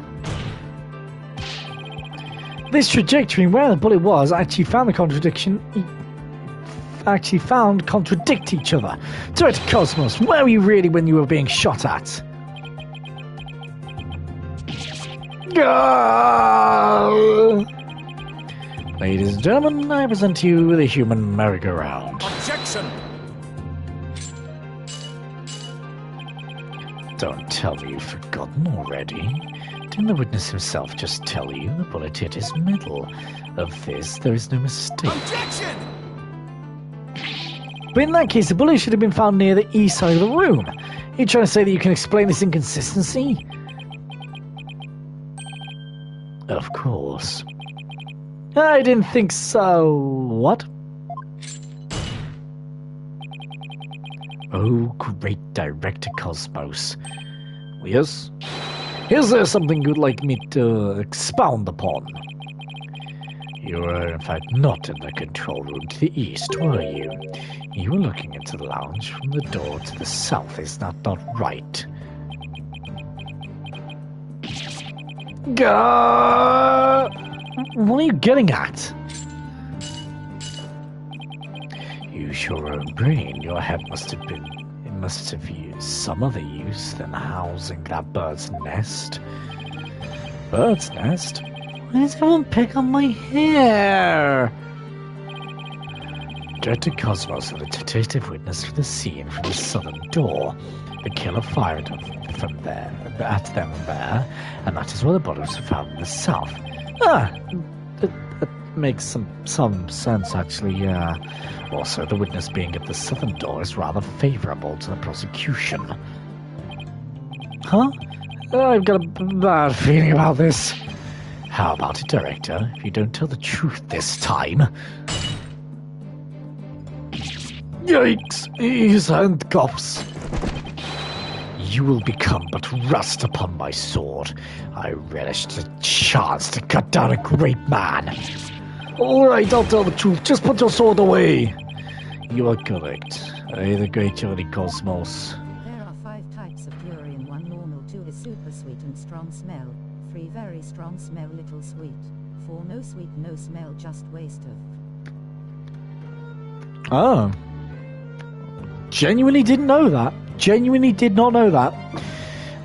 This trajectory and where the bullet was actually found contradict each other. Director Cosmos, where were you really when you were being shot at? Ladies and gentlemen, I present to you the human merry-go-round. Objection! Don't tell me you've forgotten already. Didn't the witness himself just tell you the bullet hit his middle? Of this, there is no mistake. Objection! But in that case, the bullet should have been found near the east side of the room. Are you trying to say that you can explain this inconsistency? Of course. I didn't think so. What? Oh, great Director Cosmos. Yes? Is there something you'd like me to expound upon? You were, in fact, not in the control room to the east, were you? You were looking into the lounge from the door to the south, is that not right? What are you getting at? Use your own brain. Your head must have used some other use than housing that bird's nest. Bird's nest? Why does everyone pick on my hair? Director Cosmos and the detective witness for the scene from the southern door. The killer fired from there at them there, and that is where the bodies were found in the south. It makes some sense, actually, yeah. Also, the witness being at the southern door is rather favorable to the prosecution. Huh? I've got a bad feeling about this. How about it, Director? If you don't tell the truth this time... Yikes! He's handcuffs. You will become but rust upon my sword. I relish the chance to cut down a great man. Alright, I'll tell the truth. Just put your sword away. You are correct. I, the great Johnny Cosmos. There are 5 types of durian. 1 normal, 2 is super sweet and strong smell, 3 very strong smell, little sweet, 4 no sweet, no smell, just waste of. Oh. Genuinely didn't know that. Genuinely did not know that.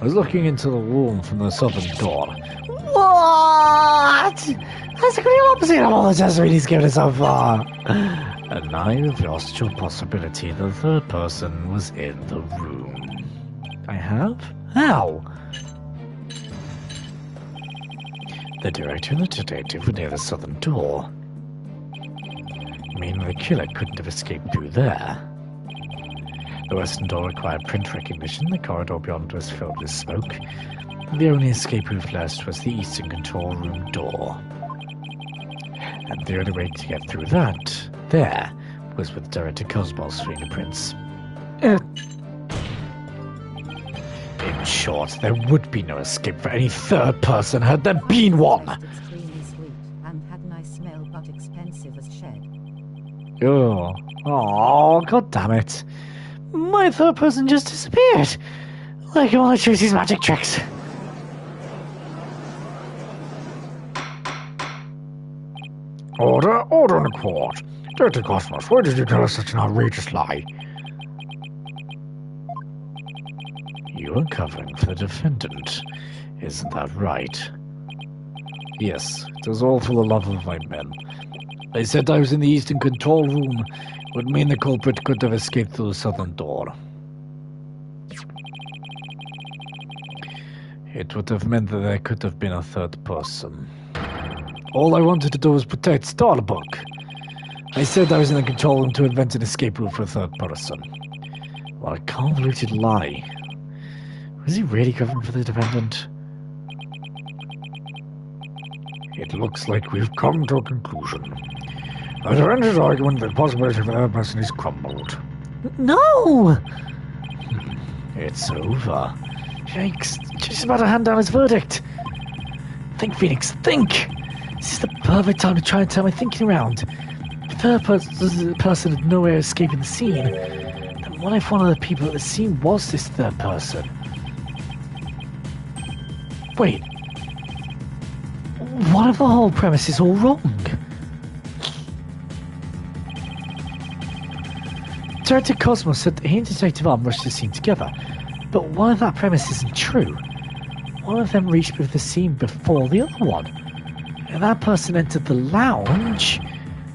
I was looking into the room from the southern door. What? That's the complete opposite of all the testimony he's given us so far. And now you've lost your possibility the third person was in the room. I have? How? The director and the detective were near the southern door. Meaning the killer couldn't have escaped through there. The western door required print recognition, the corridor beyond was filled with smoke. The only escape route left was the eastern control room door. And the only way to get through that, there, was with Director Cosmos' fingerprints. In short, there would be no escape for any third person had there been one! Extremely sweet, and had nice smell but expensive as shed. Oh, god damn it. My third person just disappeared. Like one of Tracy's magic tricks. Order in the court. Director Cosmos, why did you tell us such an outrageous lie? You are covering for the defendant. Isn't that right? Yes, it was all for the love of my men. They said I was in the eastern control room. Would mean the culprit could have escaped through the southern door. It would have meant that there could have been a third person. All I wanted to do was protect Starbuck. I said I was in the control room to invent an escape route for a third person. What a convoluted lie. Was he really covering for the defendant? It looks like we've come to a conclusion. The defendant's argument that the possibility of another person is crumbled. No! It's over. Yikes, just about to hand down his verdict. Think, Phoenix, think! This is the perfect time to try and turn my thinking around. The third person had no way of escaping the scene. What if one of the people at the scene was this third person? Wait. What if the whole premise is all wrong? Director Cosmos said that he and Detective Arm rushed the scene together, but what if that premise isn't true? One of them reached with the scene before the other one. If that person entered the lounge,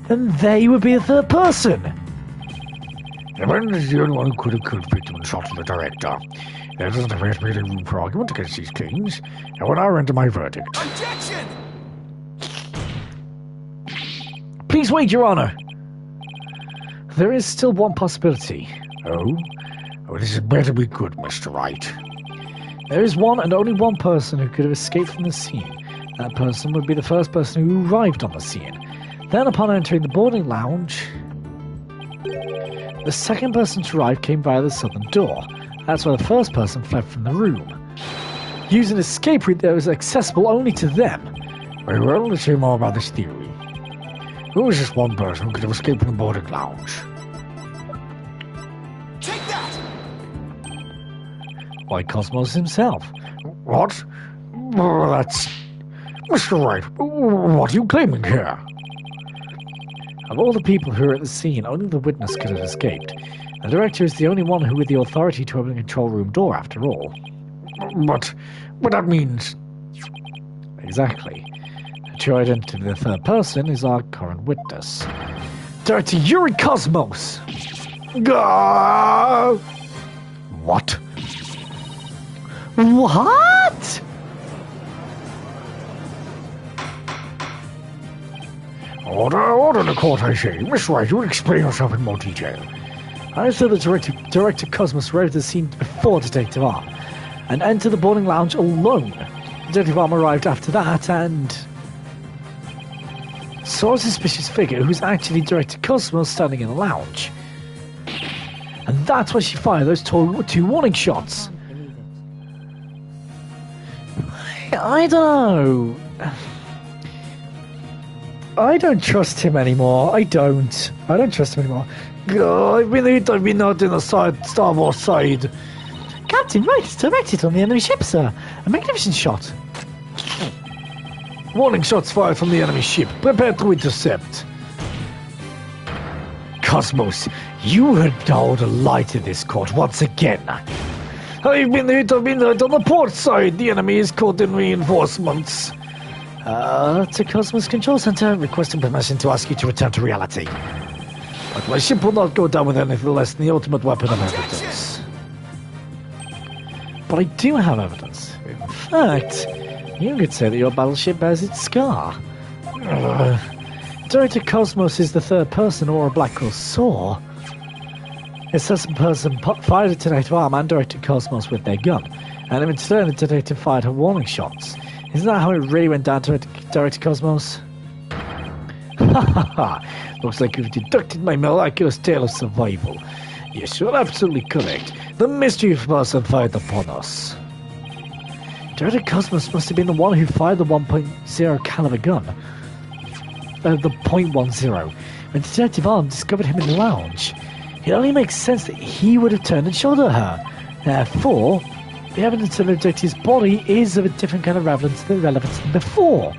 then they would be a third person. The friend is the only one who could have killed the victim and shot the director. There doesn't appear to be any room for argument against these claims. I will now render my verdict. Objection! Please wait, Your Honor. There is still one possibility. Oh, this had better be good, Mr. Wright. There is one and only one person who could have escaped from the scene. That person would be the first person who arrived on the scene. Then, upon entering the boarding lounge, the second person to arrive came via the southern door. That's why the first person fled from the room, using an escape route that was accessible only to them. Very well, let's hear more about this theory. Who is this one person who could have escaped from the boarding lounge? Take that! Why, Cosmos himself. What? Oh, that's... Mr. Wright, what are you claiming here? Of all the people who were at the scene, only the witness could have escaped. The director is the only one who had the authority to open the control room door, after all. But that means... Exactly. The true identity of the third person is our current witness. Director Yuri Cosmos! Gah! What? What? Order the court, I say. Miss Wright, you will explain yourself in more detail. I said the director Cosmos arrived at the scene before Detective R and entered the boarding lounge alone. Detective Arm arrived after that and saw a suspicious figure who's actually Director Cosmos standing in the lounge. And that's why she fired those two warning shots. I don't know. I don't trust him anymore. I don't trust him anymore. I've been out in the starboard side. Captain Wright is directed on the enemy ship, sir. A magnificent shot. Warning shots fired from the enemy ship. Prepare to intercept. Cosmos, you have told a lie to this court once again. I've been hit on the port side. The enemy is caught in reinforcements. To Cosmos Control Center, requesting permission to ask you to return to reality. But my ship will not go down with anything less than the ultimate weapon of evidence. But I do have evidence. In fact, you could say that your battleship bears its scar. Director Cosmos is the third person or a Black Girl saw. A certain person fired at Detective Arm and Director Cosmos with their gun, and in turn the detective fired her warning shots. Isn't that how it really went down to Director Cosmos? Ha ha ha! Looks like you've deducted my miraculous tale of survival. Yes, you're absolutely correct. The mischief person fired upon us. Director Cosmos must have been the one who fired the 1.0 caliber gun. The .10. When Detective Arm discovered him in the lounge, it only makes sense that he would have turned and shot at her. Therefore, the evidence of the detective's body is of a different kind of relevance than before.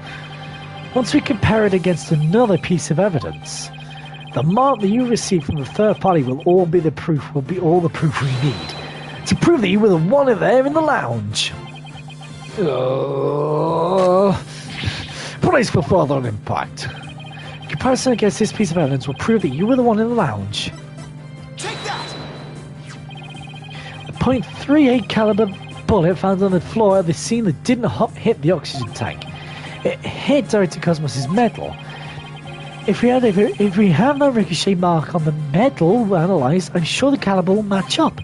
Once we compare it against another piece of evidence, the mark that you receive from the third party will all be the proof we need to prove that you were the one in there in the lounge. Brace for further impact. Comparison against this piece of evidence will prove that you were the one in the lounge. Take that! The .38 caliber bullet found on the floor at the scene that didn't hit the oxygen tank. It hit Director Cosmos' metal. If we have no ricochet mark on the metal analysed, I'm sure the caliber will match up.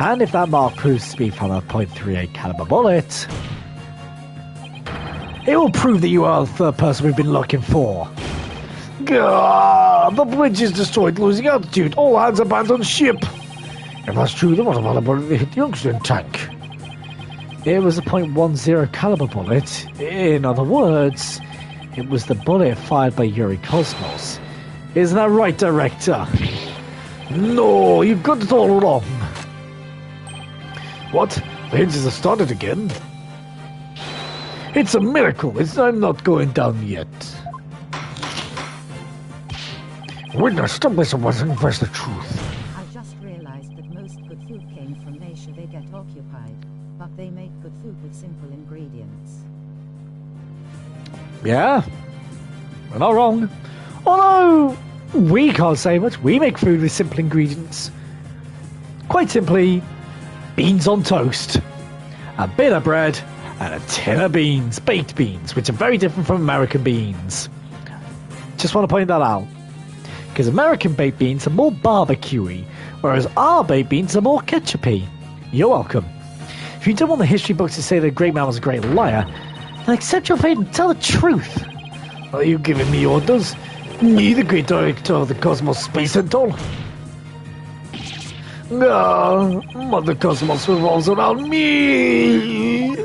And if that mark proves to be from a .38 caliber bullet, it will prove that you are the third person we've been looking for. Gah! The bridge is destroyed, losing altitude. All hands abandon ship. If that's true, there was a bullet that hit the oxygen tank. It was a .10 caliber bullet. In other words, it was the bullet fired by Yuri Cosmos. Isn't that right, Director? No, you've got it all wrong. What? The hinges have started again? It's a miracle. I'm not going down yet. Witness, stop this and confess the truth. I just realized that most good food came from nature. They get occupied, but they make good food with simple ingredients. Yeah, we're not wrong. Although, we can't say much. We make food with simple ingredients. Quite simply, beans on toast, a bit of bread, and a tin of beans, baked beans, which are very different from American beans. Just want to point that out. Because American baked beans are more barbecuey, whereas our baked beans are more ketchupy. You're welcome. If you don't want the history books to say the great man was a great liar, then accept your fate and tell the truth. Are you giving me orders? Me, the great director of the Cosmos Space Center? No, Mother Cosmos revolves around me.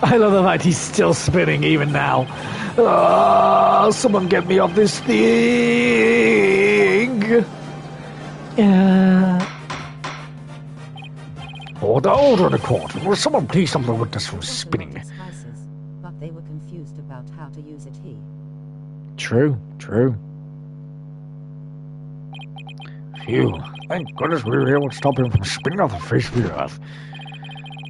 I love the fact he's still spinning even now. Someone get me off this thing. Yeah. Order in the court. Will someone please stop the witness from spinning? Spices, but they were confused about how to use it. True. Phew. Thank goodness we were able to stop him from spinning off the face of the earth.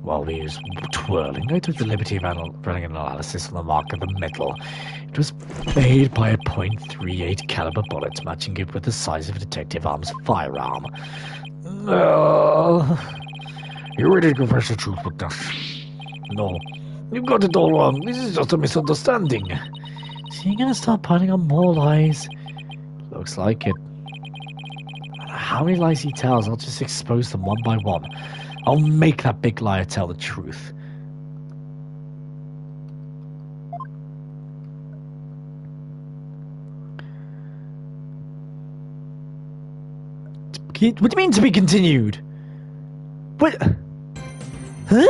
While he was twirling, I took the liberty of running an analysis on the mark of the metal. It was made by a .38 caliber bullet, matching it with the size of a Detective Arm's firearm. You ready to confess the truth with us? No. You've got it all wrong. This is just a misunderstanding. So you're gonna start piling on more lies? Looks like it. No matter how many lies he tells, I'll just expose them one by one. I'll make that big liar tell the truth. What do you mean to be continued? What? Huh?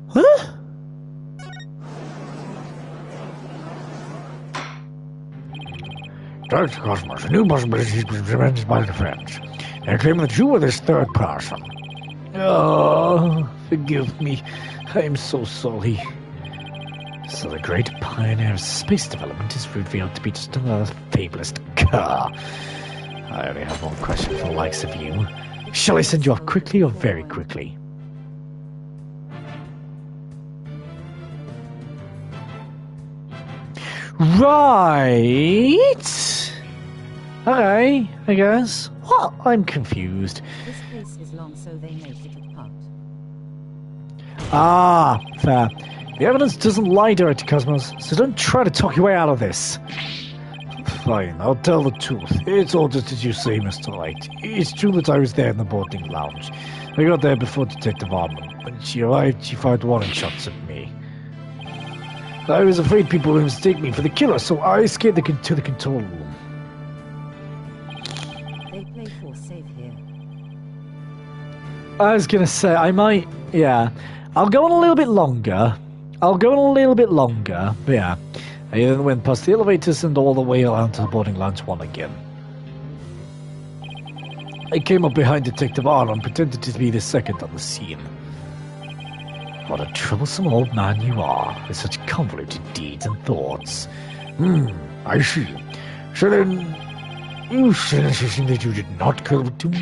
Huh? Dr. Cosmos, a new possibility has been presented by the defense. They claim that you were this third person. Oh, forgive me. I am so sorry. So the great pioneer of space development is revealed to be just another fabulist cur. I only have one question for the likes of you. Shall I send you off quickly or very quickly? Right. Okay, I guess. What? I'm confused. This case is long, so they make it a part. Ah, fair. The evidence doesn't lie, Director Cosmos, so don't try to talk your way out of this. Fine, I'll tell the truth. It's all just as you say, Mr. Light. It's true that I was there in the boarding lounge. I got there before Detective Armand. When she arrived, she fired warning shots at me. I was afraid people would mistake me for the killer, so I escaped to the control room. They play for safe here. I was gonna say, I might, yeah. I'll go on a little bit longer. But yeah. I then went past the elevators and all the way around to the boarding lounge one again. I came up behind Detective Arnold and pretended to be the second on the scene. What a troublesome old man you are, with such convoluted deeds and thoughts. I see. So then, you suggesting that you did not kill the two?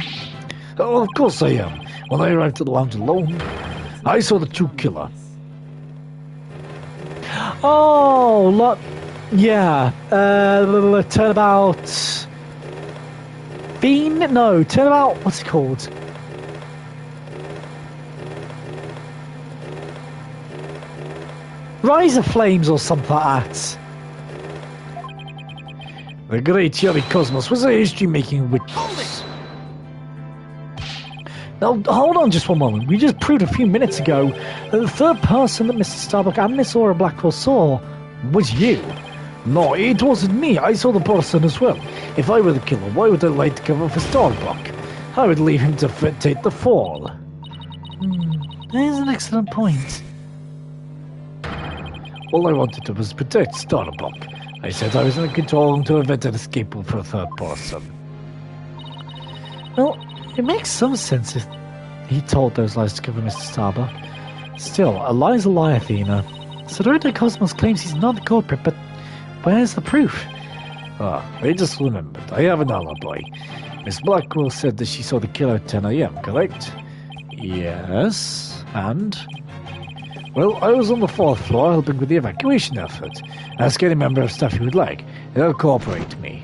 Oh, of course I am. When I arrived at the lounge alone, I saw the true killer. Oh, look. Yeah. Turnabout. Bean? No, turnabout. What's it called? Rise of Flames or something like that. The great Yuri Cosmos was a history-making witness. Now, hold on just one moment. We just proved a few minutes ago that the third person that Mr. Starbuck and Miss Aura Blackwell saw was you. No, it wasn't me. I saw the person as well. If I were the killer, why would I lie to cover for Starbuck? I would leave him to take the fall. That is an excellent point. All I wanted to was protect Starbuck. I said I was in control to prevent an escape for a third person. Well, it makes some sense if he told those lies to cover Mr. Starbuck. Still, a lie is a lie, Athena. So Director Cosmos claims he's not the culprit, but where's the proof? I just remembered. I have an alibi. Miss Blackwell said that she saw the killer at 10 a.m., correct? Yes, and? Well, I was on the 4th floor helping with the evacuation effort. Ask any member of staff you would like. They'll cooperate me.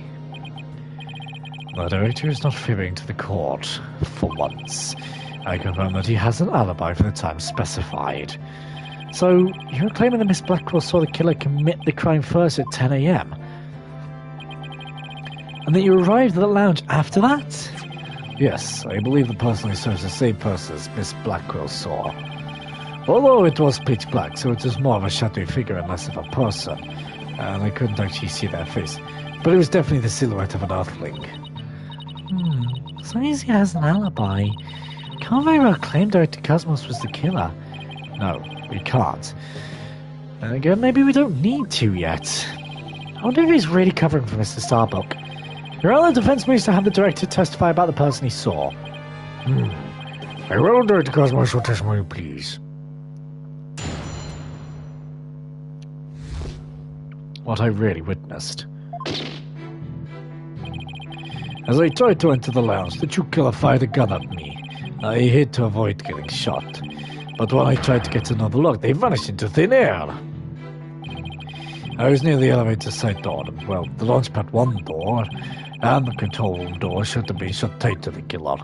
The director is not fibbing to the court, for once. I confirm that he has an alibi for the time specified. So, you're claiming that Miss Blackwell saw the killer commit the crime first at 10 a.m.? And that you arrived at the lounge after that? Yes, I believe the person I saw is the same person as Miss Blackwell saw. Although it was pitch black, so it was more of a shadowy figure and less of a person. And I couldn't actually see their face. But it was definitely the silhouette of an earthling. So he has an alibi. Can't very well claim Director Cosmos was the killer. No, we can't. And again, maybe we don't need to yet. I wonder if he's really covering for Mr. Starbuck. Your Honor, the defense needs to have the director testify about the person he saw. I will, Director Cosmos, your testimony, please. What I really witnessed. As I tried to enter the lounge, the true killer fired a gun at me. I hid to avoid getting shot. But when I tried to get another look, they vanished into thin air. I was near the elevator side door, and, well, the launch pad 1 door and the control room door should have been shut tight to the killer.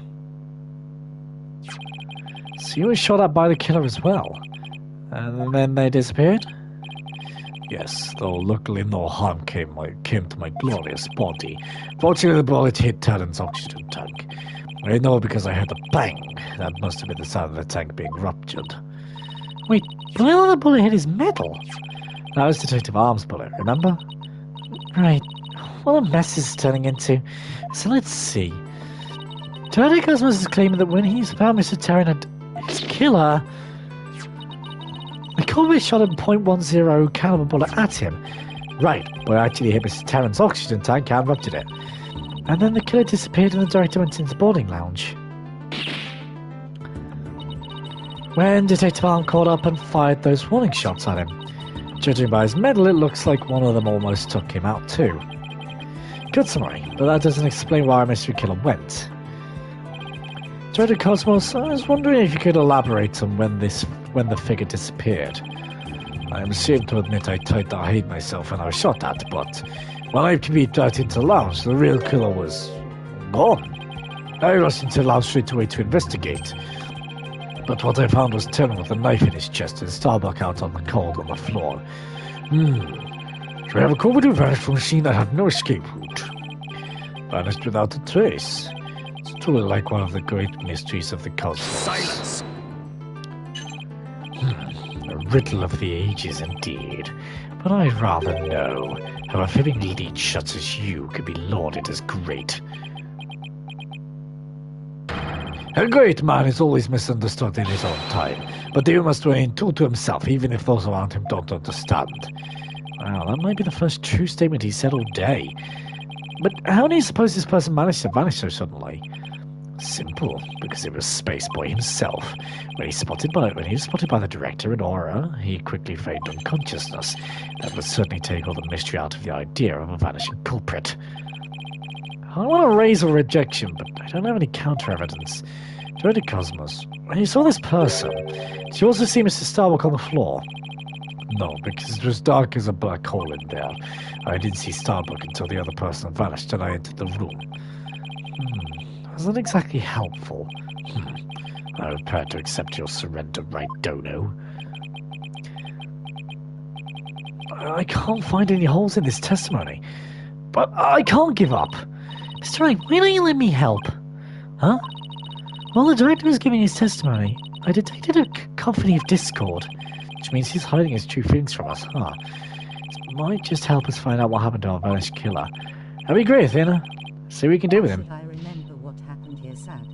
So you were shot at by the killer as well? And then they disappeared? Yes, though luckily no harm came to my glorious body. Fortunately, the bullet hit Terran's oxygen tank. I know because I heard a bang. That must have been the sound of the tank being ruptured. Wait, but I thought the bullet hit his metal. That was Detective Arm's bullet, remember? Right. What a mess this is turning into. So let's see. Director Cosmos is claiming that when he found Mr. Terran and his killer, the culprit shot a .10 caliber bullet at him. Right, but actually hit Mr. Terran's oxygen tank and ruptured it. And then the killer disappeared and the director went into the boarding lounge. When Detective Arm caught up and fired those warning shots at him. Judging by his medal, it looks like one of them almost took him out too. Good summary, but that doesn't explain where our mystery killer went. Director Cosmos, I was wondering if you could elaborate on when the figure disappeared. I am ashamed to admit I tried to hide myself when I was shot at, but when I peeped out into the lounge, the real killer was gone. I rushed into the lounge straight away to investigate, but what I found was Terran with a knife in his chest and Starbuck out on the cold on the floor. So I have a culprit who vanished from a scene that had no escape route. Vanished without a trace. It's truly like one of the great mysteries of the cosmos. Silence! A riddle of the ages indeed. But I'd rather know how a fibbing leech such as you could be lauded as great. A great man is always misunderstood in his own time, but he must remain true to himself even if those around him don't understand. Wow, that might be the first true statement he's said all day. But how do you suppose this person managed to vanish so suddenly? Simple, because it was Spaceboy himself. When he was spotted by the director and Aura, he quickly feigned unconsciousness. That would certainly take all the mystery out of the idea of a vanishing culprit. I don't want to raise a rejection, but I don't have any counter-evidence. Director Cosmos, when you saw this person, did you also see Mr. Starbuck on the floor? No, because it was dark as a black hole in there. I didn't see Starbuck until the other person vanished and I entered the room. That's not exactly helpful. I'm prepared to accept your surrender, right, Dono? I can't find any holes in this testimony, but I can't give up. Mr. Wright, why don't you let me help? Huh? While the director was giving his testimony, I detected a cacophony of discord, which means he's hiding his true feelings from us, huh? might just help us find out what happened to our vanished killer. Have we agree, Athena? See what we can do with him. Should I remember what happened here, Sad?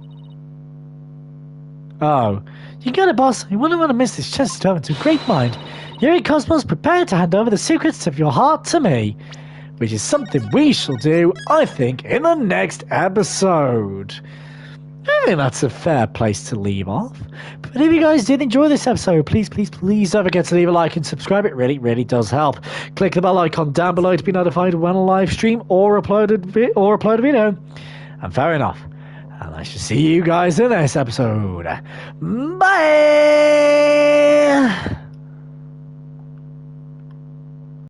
Oh, you got it, boss. You wouldn't want to miss this chance to delve into a great mind. Yuri Cosmos, prepare to hand over the secrets of your heart to me, which is something we shall do, I think, in the next episode. I think that's a fair place to leave off. But if you guys did enjoy this episode, please don't forget to leave a like and subscribe. It really does help. Click the bell icon down below to be notified when a live stream or upload a video. And fair enough. And I shall see you guys in the next episode. Bye!